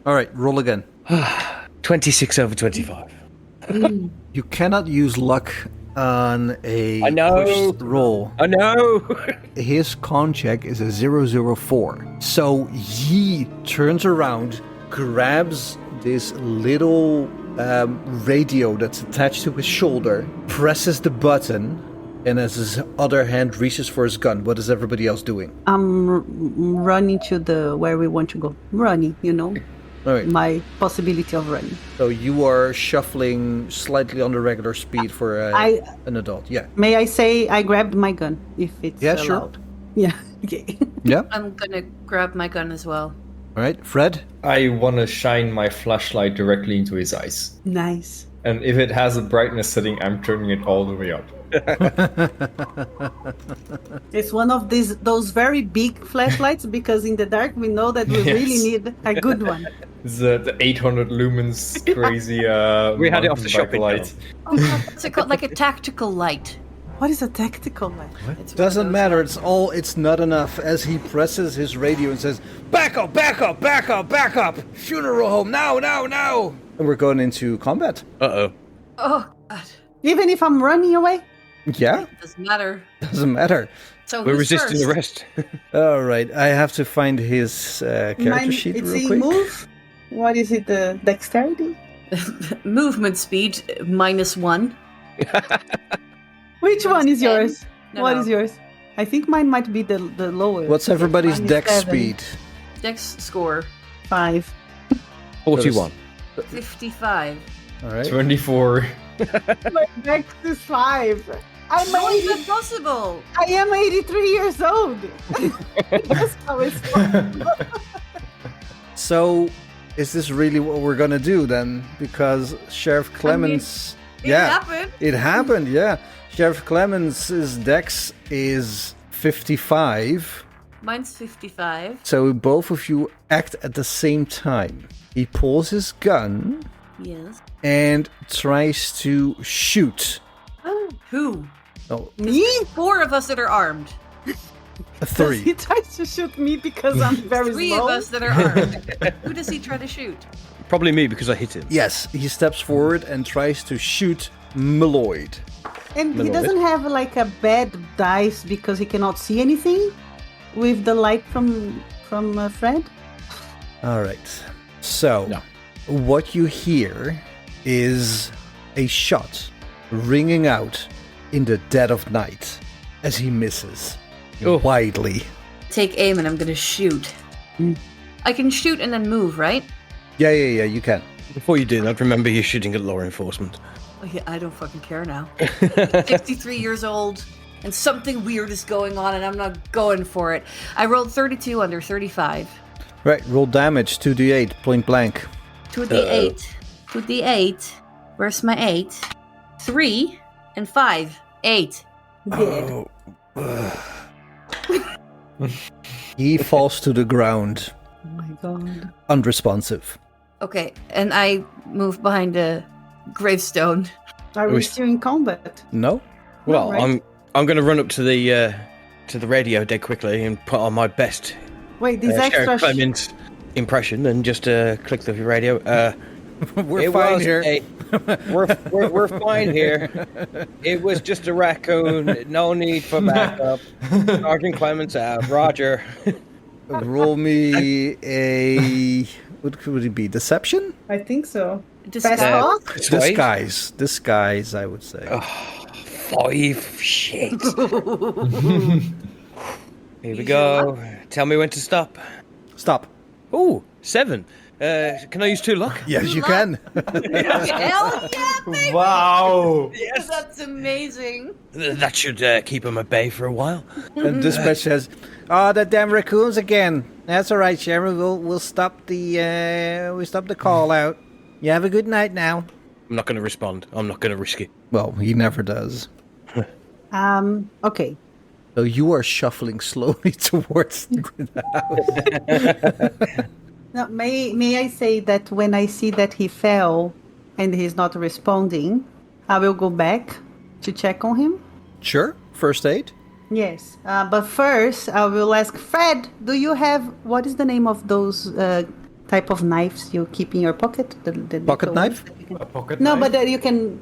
All right, roll again. 26 over 25. You cannot use luck on a I know. pushed roll. I know! His con check is a 004. So he turns around, grabs this little radio that's attached to his shoulder, presses the button, and as his other hand reaches for his gun, what is everybody else doing? I'm running to where we want to go. Running, All right. My possibility of running. So you are shuffling slightly on the regular speed for an adult. Yeah. May I say I grabbed my gun, if it's allowed? Sure. Yeah, okay. Yeah. I'm gonna grab my gun as well. All right, Fred? I want to shine my flashlight directly into his eyes. Nice. And if it has a brightness setting, I'm turning it all the way up. It's one of those very big flashlights because in the dark we know that we really need a good one. It's the 800 lumens crazy We had it off the mountain bike shopping light. What's it called? Like a tactical light. What is a tactical light? It's Doesn't matter. It's not enough. As he presses his radio and says, "Back up! Back up! Back up! Back up! Funeral home now! And we're going into combat. Uh-oh. Oh, God. Even if I'm running away? Yeah, Doesn't matter. doesn't matter. So We're who's resisting first? the rest. All right, I have to find his character sheet it's real a quick. move. What is it? The dexterity? Movement speed -1. Which one is 10? yours? No, What no. is yours? I think mine might be the lowest. What's everybody's Mine is dex 7. speed? Dex score 5. 41. 55. All right. 24. My dex is 5. How is that possible? I am 83 years old. That's how it's So, is this really what we're gonna do then? Because Sheriff Clements, happened. it happened. Yeah, Sheriff Clements' dex is 55. Mine's 55. So both of you act at the same time. He pulls his gun Yes. and tries to shoot. Who? Oh, me. 4 of us that are armed. a 3. He tries to shoot me because I'm very 3 slow. of us that are armed. Who does he try to shoot? Probably me because I hit him. Yes, he steps forward and tries to shoot Meloid. And he Little doesn't have like a bad dice because he cannot see anything with the light from Fred. All right. So, No. what you hear is a shot ringing out in the dead of night as he misses widely. Take aim and I'm gonna shoot. I can shoot and then move, right? Yeah, you can. Before you do that, remember you're shooting at law enforcement. Oh, yeah, I don't fucking care now. 53 years old, and something weird is going on, and I'm not going for it. I rolled 32 under 35. Right, roll damage, 2d8, point blank. 2d8. 2d8. Where's my 8? 3 and 5. 8. Oh. He falls to the ground, Oh my god. unresponsive. Okay, and I move behind a gravestone. Are we still in combat? No? Well, right. I'm going to run up to the radio dead quickly and put on my best Wait, this Sheriff extra Clements impression and just click the radio. We're fine here. We're fine here. It was just a raccoon. No need for backup. Sergeant Clements out. Roger. Roll me a... What would it be? Deception? I think so. Disguise? Disguise, I would say. 5. Shit. Here we go. Tell me when to stop. Stop. Ooh, 7. Can I use 2 luck? Yes, you can. Hell yeah, baby! Wow! Yes. That's amazing. That should keep him at bay for a while. And dispatch says, "Oh, the damn raccoons again. That's all right, Sheriff. We'll stop the call out. You have a good night now." I'm not going to respond. I'm not going to risk it. Well, he never does. Okay. So you are shuffling slowly towards the house. Now, may I say that when I see that he fell and he's not responding, I will go back to check on him? Sure. First aid. Yes. But first, I will ask Fred, do you have... What is the name of those type of knives you keep in your pocket? The Pocket knife? A pocket No, knife? but you can...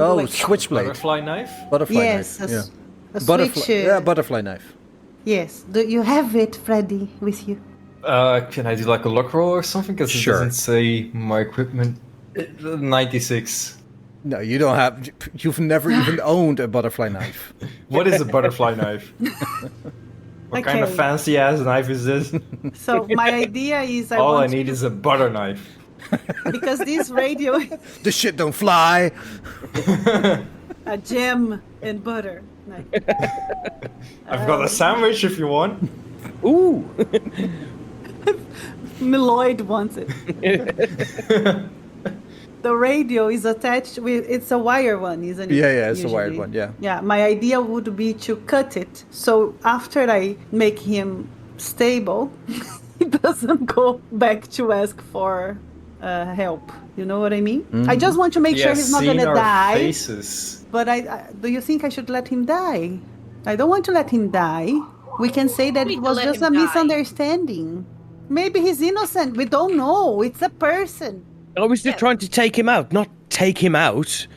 Oh, like, switchblade. Butterfly knife? Butterfly yes, knife. a Butterfly, switch. butterfly knife. Yes. Do you have it, Freddy, with you? Can I do like a lock roll or something? Because it Sure. doesn't say my equipment. 96. No, you don't have... You've never even owned a butterfly knife. What is a butterfly knife? What kind of Okay. fancy ass knife is this? So my idea is All I want need is a butter knife. because this radio This shit don't fly. a gem and butter. Like, I've got a sandwich if you want. Ooh. Lloyd wants it. The radio is attached with, it's a wire one, isn't it? Yeah, it's a wired usually? one, yeah. Yeah, my idea would be to cut it. So after I make him stable, he doesn't go back to ask for help. You know what I mean? I just want to make sure he's not seen gonna our die. faces. But do you think I should let him die? I don't want to let him die. We can say that We it need was to let just a him die. misunderstanding. Maybe he's innocent. We don't know. It's a person. I was just trying to take him out, not take him out.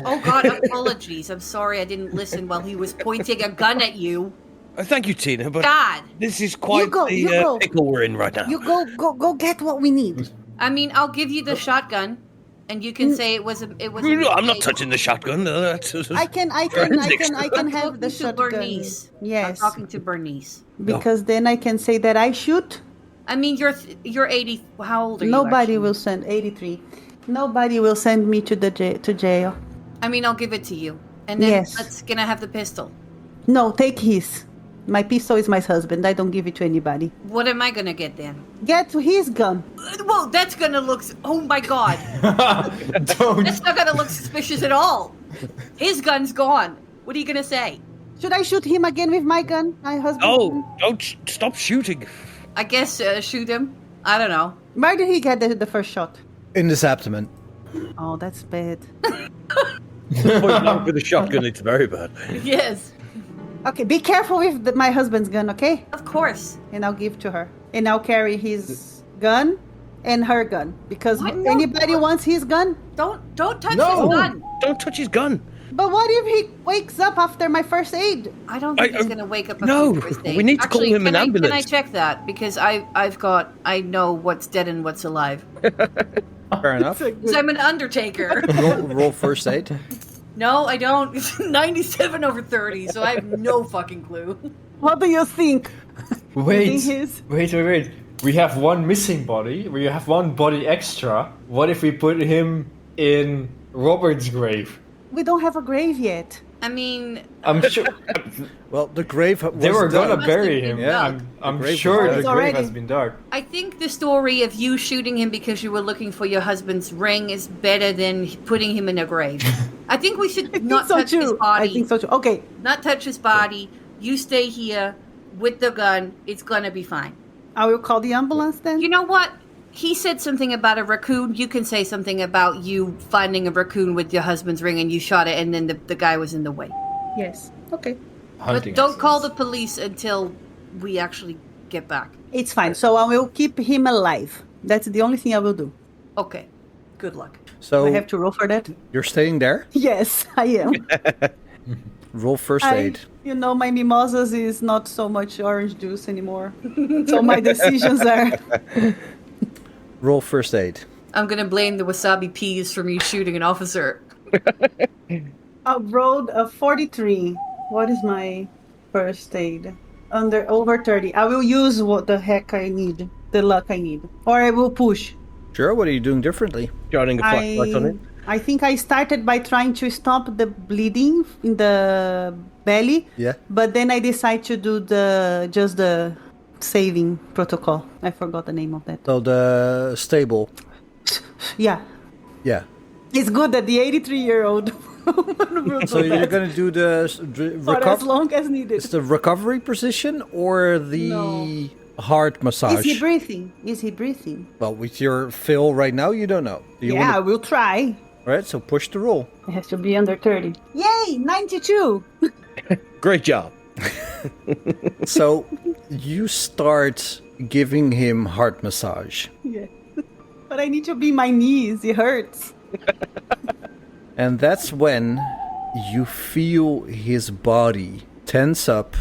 Oh God, apologies. I'm sorry I didn't listen while he was pointing a gun at you. Thank you, Tina, but God. this is quite you go. pickle we're in right now. You go get what we need. I mean, I'll give you the shotgun, and you can say it was a. I'm not touching the shotgun. I can have the to shotgun. Bernice. I'm Yes, talking to Bernice. because then I can say that I shoot. I mean, you're 80. How old are you? Nobody actually? will send 83. Nobody will send me to jail. I mean, I'll give it to you, and then Yes. can I have the pistol? No, take his. My pistol is my husband. I don't give it to anybody. What am I gonna get then? Get his gun. Well, that's gonna look. Oh my God, Don't. that's not gonna look suspicious at all. His gun's gone. What are you gonna say? Should I shoot him again with my gun? My husband. Oh, don't stop shooting. I guess shoot him. I don't know. Where did he get the first shot? In this abdomen. Oh, that's bad. Point blank with a shotgun, it's very bad. Yes, Okay, be careful with my husband's gun, okay? of course. And I'll give to her. And I'll carry his gun and her gun. Because What? No. anybody wants his gun? Don't touch No, his gun. don't touch his gun. But what if he wakes up after my first aid? I don't think I- he's gonna wake up. no, after the first date. we need to call Actually, him an Can I ambulance. check that because I know what's dead and what's alive. Fair enough. Because I'm an undertaker. roll first aid. No, I don't. It's 97 over 30, so I have no fucking clue. What do you think? Wait. His? Wait. We have one missing body. We have one body extra. What if we put him in Robert's grave? We don't have a grave yet. I mean, I'm sure Well, the grave was they were gonna done. Must bury have him. been dug. I'm The grave sure was the dug. grave Already. has been dug. I think the story of you shooting him because you were looking for your husband's ring is better than putting him in a grave. I think we should not touch his body. I think so too. Okay. Not touch his body. You stay here with the gun. It's gonna be fine. I will call the ambulance then. You know what? He said something about a raccoon. You can say something about you finding a raccoon with your husband's ring and you shot it and then the guy was in the way. Yes. Okay. But don't call the police until we actually get back. It's fine. So I will keep him alive. That's the only thing I will do. Okay. Good luck. So I have to roll for that? you're staying there? Yes, I am. Roll first aid. My mimosas is not so much orange juice anymore. So my decisions are... Roll first aid. I'm gonna blame the wasabi peas for me shooting an officer. I rolled a 43. What is my first aid? Over 30. I will use what the heck I need. The luck I need. Or I will push. Sure, what are you doing differently? Shining a flashlight on it. I think I started by trying to stop the bleeding in the belly. Yeah. But then I decided to do the saving protocol. I forgot the name of that. So the stable. Yeah. Yeah. It's good that the 83-year-old So you're going to do the for as long as needed. It's the recovery position or the heart massage? Is he breathing? Well, with your fill right now, you don't know. Do you I will try. All right, so push the roll. It has to be under 30. Yay, 92. Great job. So you start giving him heart massage. Yeah. But I need to be my knees. It hurts. And that's when you feel his body tense up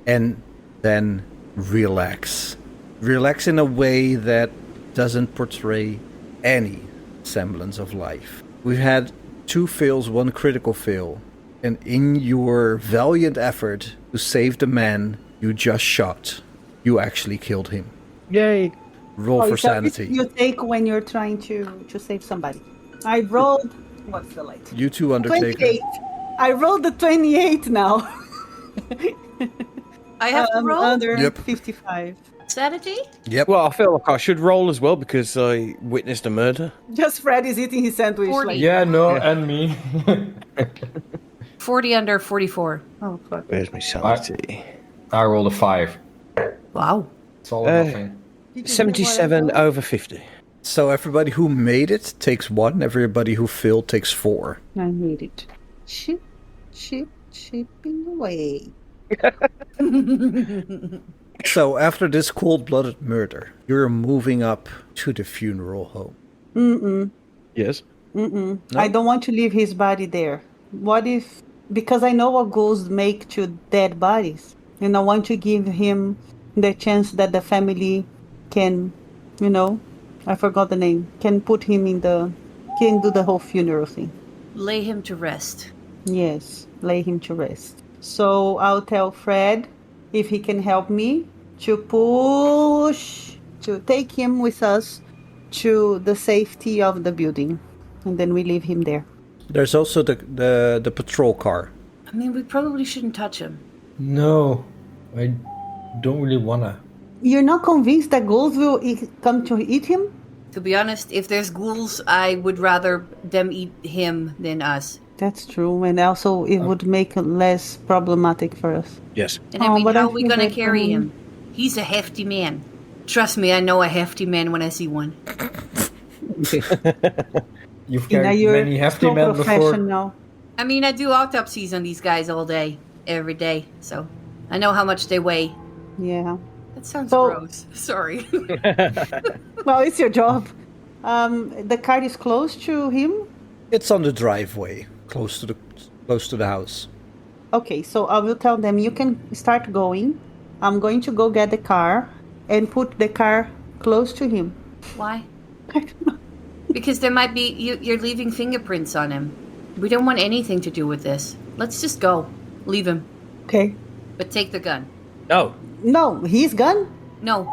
and then relax. Relax in a way that doesn't portray any semblance of life. We've had 2 fails, 1 critical fail. And in your valiant effort to save the man you just shot, you actually killed him. Yay. Roll for is that sanity. what you take when you're trying to save somebody. I rolled... What's the light? You too, Undertaker. 28. I rolled the 28 now. I have to roll? Under Yep. 55. Sanity? Yep. Well, I feel like I should roll as well because I witnessed a murder. Just Fred is eating his sandwich. 40. Like, Yeah, no, and me. 40 under 44. oh, fuck. Where's my sanity? I rolled a 5. Wow. It's all or nothing. Did you do 77 what? over 50. So everybody who made it takes 1. Everybody who failed takes 4. I made it. Chipping away. So after this cold-blooded murder, you're moving up to the funeral home. Yes. No? I don't want to leave his body there. What if... Because I know what ghosts make to dead bodies. And I want to give him the chance that the family can, I forgot the name, can put him can do the whole funeral thing. Lay him to rest. Yes, lay him to rest. So I'll tell Fred if he can help me to take him with us to the safety of the building. And then we leave him there. There's also the patrol car. I mean, we probably shouldn't touch him. No, I don't really wanna. You're not convinced that ghouls will come to eat him? To be honest, if there's ghouls, I would rather them eat him than us. That's true, and also it would make it less problematic for us. Yes. And I mean, but how I are we feel gonna like, carry him? He's a hefty man. Trust me, I know a hefty man when I see one. You've Ina, carried you're many hefty so men before. professional. I mean, I do autopsies on these guys all day, every day, so I know how much they weigh. Yeah. That sounds So- gross. Sorry. Well, it's your job. The car is close to him. It's on the driveway, close to the house. Okay, so I will tell them you can start going. I'm going to go get the car and put the car close to him. Why? Because there might be you're leaving fingerprints on him. We don't want anything to do with this. Let's just go. Leave him. Okay. But take the gun. No. No, his gun? No,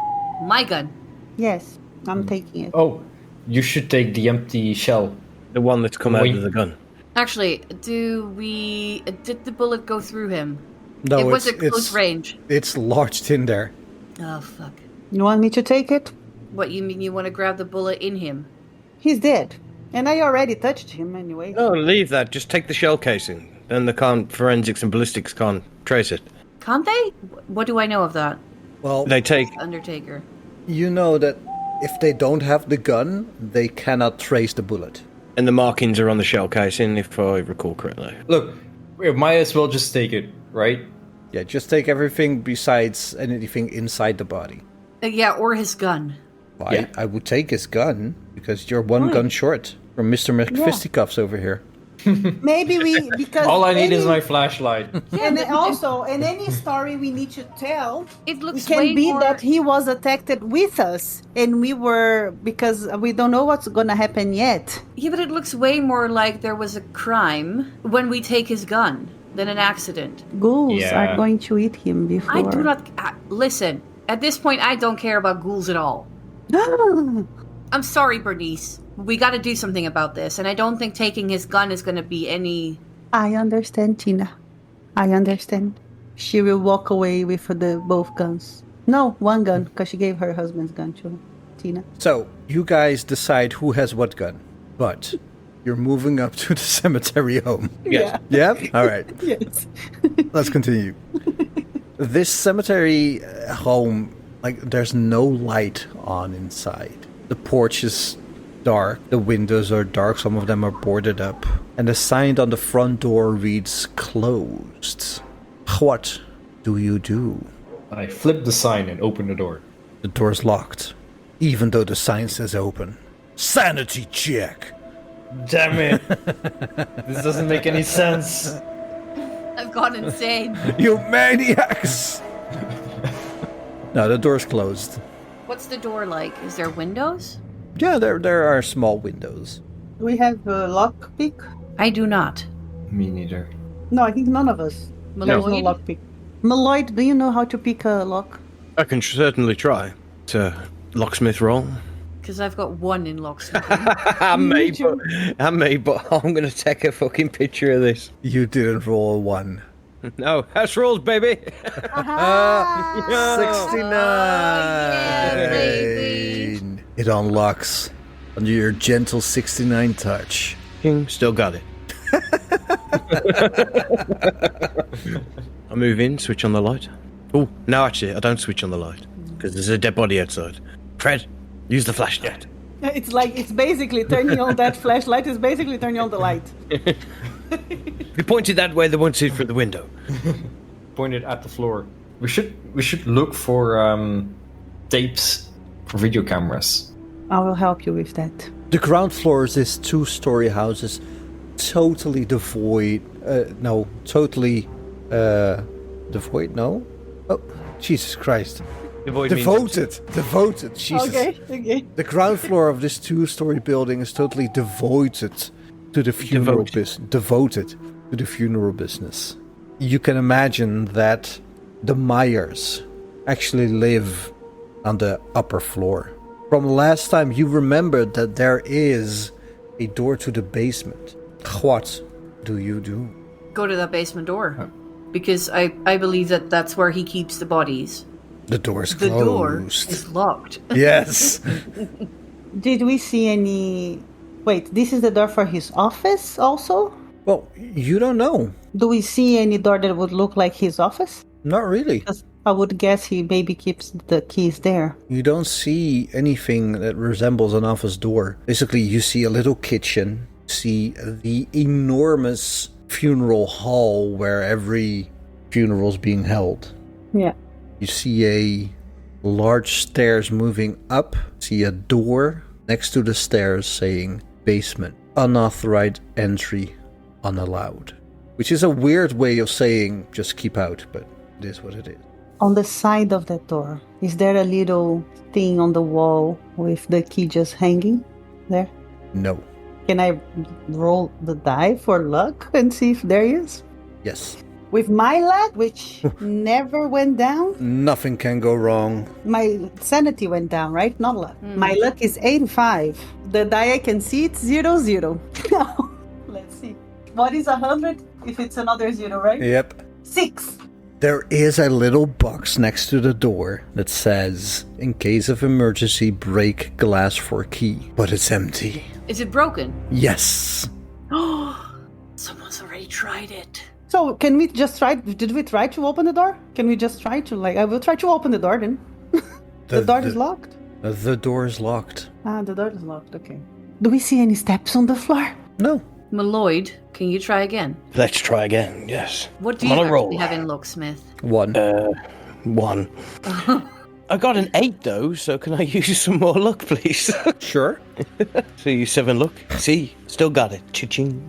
my gun. Yes, I'm taking it. Oh, you should take the empty shell. The one that's come out Wait. of the gun. Actually, did the bullet go through him? No, it was at close range. It's lodged in there. Oh, fuck. You want me to take it? What, you mean you want to grab the bullet in him? He's dead. And I already touched him anyway. No, leave that. Just take the shell casing. Then the forensics and ballistics can't trace it. Can't they? What do I know of that? Well, They take... Undertaker. you know that if they don't have the gun, they cannot trace the bullet. And the markings are on the shell casing, if I recall correctly. Look, we might as well just take it, right? Yeah, just take everything besides anything inside the body. Yeah, or his gun. Well, I would take his gun, because you're one gun short from Mr. McFisticuffs over here. Maybe because All I need is my flashlight. And also, in any story we need to tell, It looks it can way be more... that he was attacked with us, and we were, because we don't know what's gonna happen yet. Yeah, but it looks way more like there was a crime when we take his gun than an accident. Ghouls are going to eat him before. I do not... listen, at this point, I don't care about ghouls at all. I'm sorry, Bernice. We got to do something about this, and I don't think taking his gun is going to be any... I understand, Tina. I understand. She will walk away with both guns. No, one gun, because she gave her husband's gun to Tina. So, you guys decide who has what gun, but you're moving up to the cemetery home. Yes. Yeah? All right. Yes. Let's continue. This cemetery home, there's no light on inside. The porch is dark. The windows are dark. Some of them are boarded up. And the sign on the front door reads closed. What do you do? I flip the sign and open the door. The door's locked, even though the sign says open. Sanity check! Damn it! This doesn't make any sense. I've gone insane. You maniacs! No, the door's closed. What's the door like? Is there windows? Yeah, there are small windows. Do we have a lockpick? I do not. Me neither. No, I think none of us. There's no Malloyd? lockpick. Malloyd, do you know how to pick a lock? I can certainly try. It's a locksmith roll. Because I've got one in locksmith. I may, but I'm going to take a fucking picture of this. You didn't roll a 1. No, house rules, baby. 69! yeah, baby. It unlocks under your gentle 69 touch. King, still got it. I move in, switch on the light. Oh, no, actually, I don't switch on the light because there's a dead body outside. Fred, use the flashlight. It's basically turning on that flashlight. Is basically turning on the light. If you point it that way, they won't see it through the window. Point it at the floor. We should look for tapes for video cameras. I will help you with that. The ground floor is this 2-story houses, totally devoid. Devoid. No. Oh, Jesus Christ. Devoted. Jesus. Okay. The ground floor of this 2-story building is totally devoted to the funeral business. Devoted to the funeral business. You can imagine that the Myers actually live on the upper floor. From last time, you remembered that there is a door to the basement. What do you do? Go to that basement door. Because I believe that that's where he keeps the bodies. The door's The closed. door is locked. Yes. Did we see any... Wait, this is the door for his office also? Well, you don't know. Do we see any door that would look like his office? Not really. Because I would guess he maybe keeps the keys there. You don't see anything that resembles an office door. Basically, you see a little kitchen, see the enormous funeral hall where every funeral's being held. Yeah. You see a large stairs moving up, see a door next to the stairs saying basement, unauthorized entry, unallowed. Which is a weird way of saying just keep out, but it is what it is. On the side of that door, is there a little thing on the wall with the key just hanging there? No. Can I roll the die for luck and see if there is? Yes. With my luck, which never went down, Nothing can go wrong. my sanity went down, right? Not luck. My luck is 85. The die I can see, it's 0. Now, let's see. What is 100 if it's another 0, right? Yep. 6. There is a little box next to the door that says, in case of emergency, break glass for key. But it's empty. Is it broken? Yes. Someone's already tried it. So, can we just try? Did we try to open the door? Can we just try to, I will try to open the door then. The door is locked? The door is locked. Ah, the door is locked, okay. Do we see any steps on the floor? No. Malloyd, Can you try again? Let's try again, yes. What do I'm you on a actually roll. have in luck, Smith? 1. 1. I got an 8 though, so can I use some more luck, please? Sure. So you 7 luck. See, still got it. Cha-ching.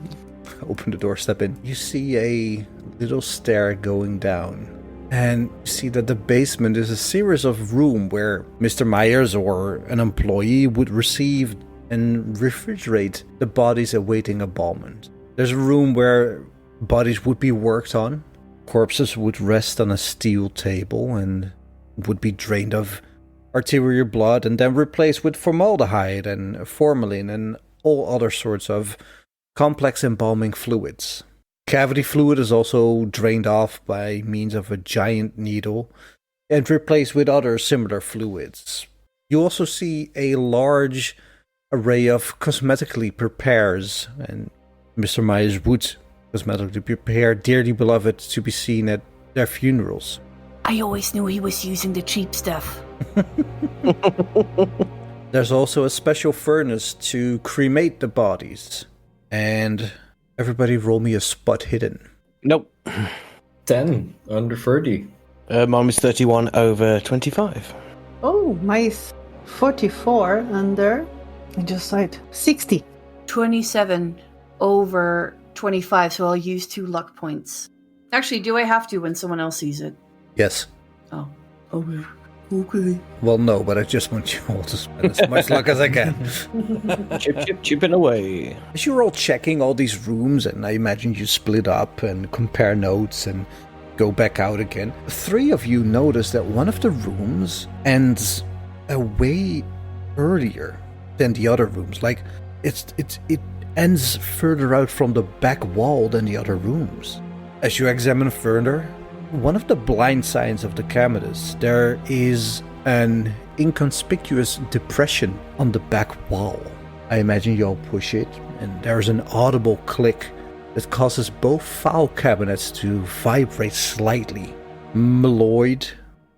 Open the door, step in. You see a little stair going down. And you see that the basement is a series of rooms where Mr. Myers or an employee would receive and refrigerate the bodies awaiting embalmment. There's a room where bodies would be worked on. Corpses would rest on a steel table and would be drained of arterial blood and then replaced with formaldehyde and formalin and all other sorts of complex embalming fluids. Cavity fluid is also drained off by means of a giant needle and replaced with other similar fluids. You also see a large array of cosmetically prepares, and Mr. Myers would cosmetically prepare dearly beloved to be seen at their funerals. I always knew he was using the cheap stuff. There's also a special furnace to cremate the bodies. And everybody roll me a spot hidden. Nope. 10 under 30. Mine was 31 over 25. Oh, my 44 under. I just saw it. 60. 27 over 25, so I'll use 2 luck points. Actually, do I have to when someone else sees it? Yes. Oh. Okay. Well, no, but I just want you all to spend as much luck as I can. Chipping away. As you're all checking all these rooms, and I imagine you split up and compare notes and go back out again, 3 of you notice that one of the rooms ends way earlier than the other rooms. Like, it ends further out from the back wall than the other rooms. As you examine further, one of the blind signs of the cameras, there is an inconspicuous depression on the back wall. I imagine you all push it, and there's an audible click that causes both file cabinets to vibrate slightly. Malloyd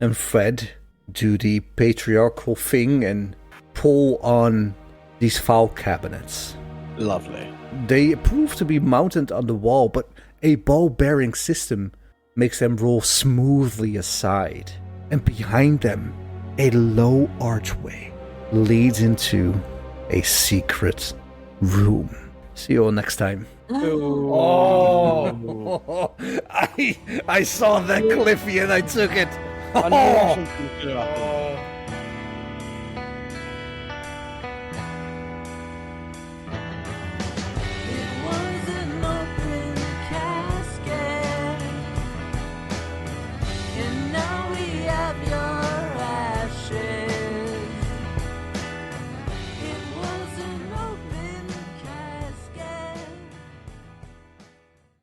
and Fred do the patriarchal thing and pull on these file cabinets. Lovely. They prove to be mounted on the wall, but a ball-bearing system makes them roll smoothly aside. And behind them, a low archway leads into a secret room. See you all next time. Oh, I saw that Cliffy and I took it.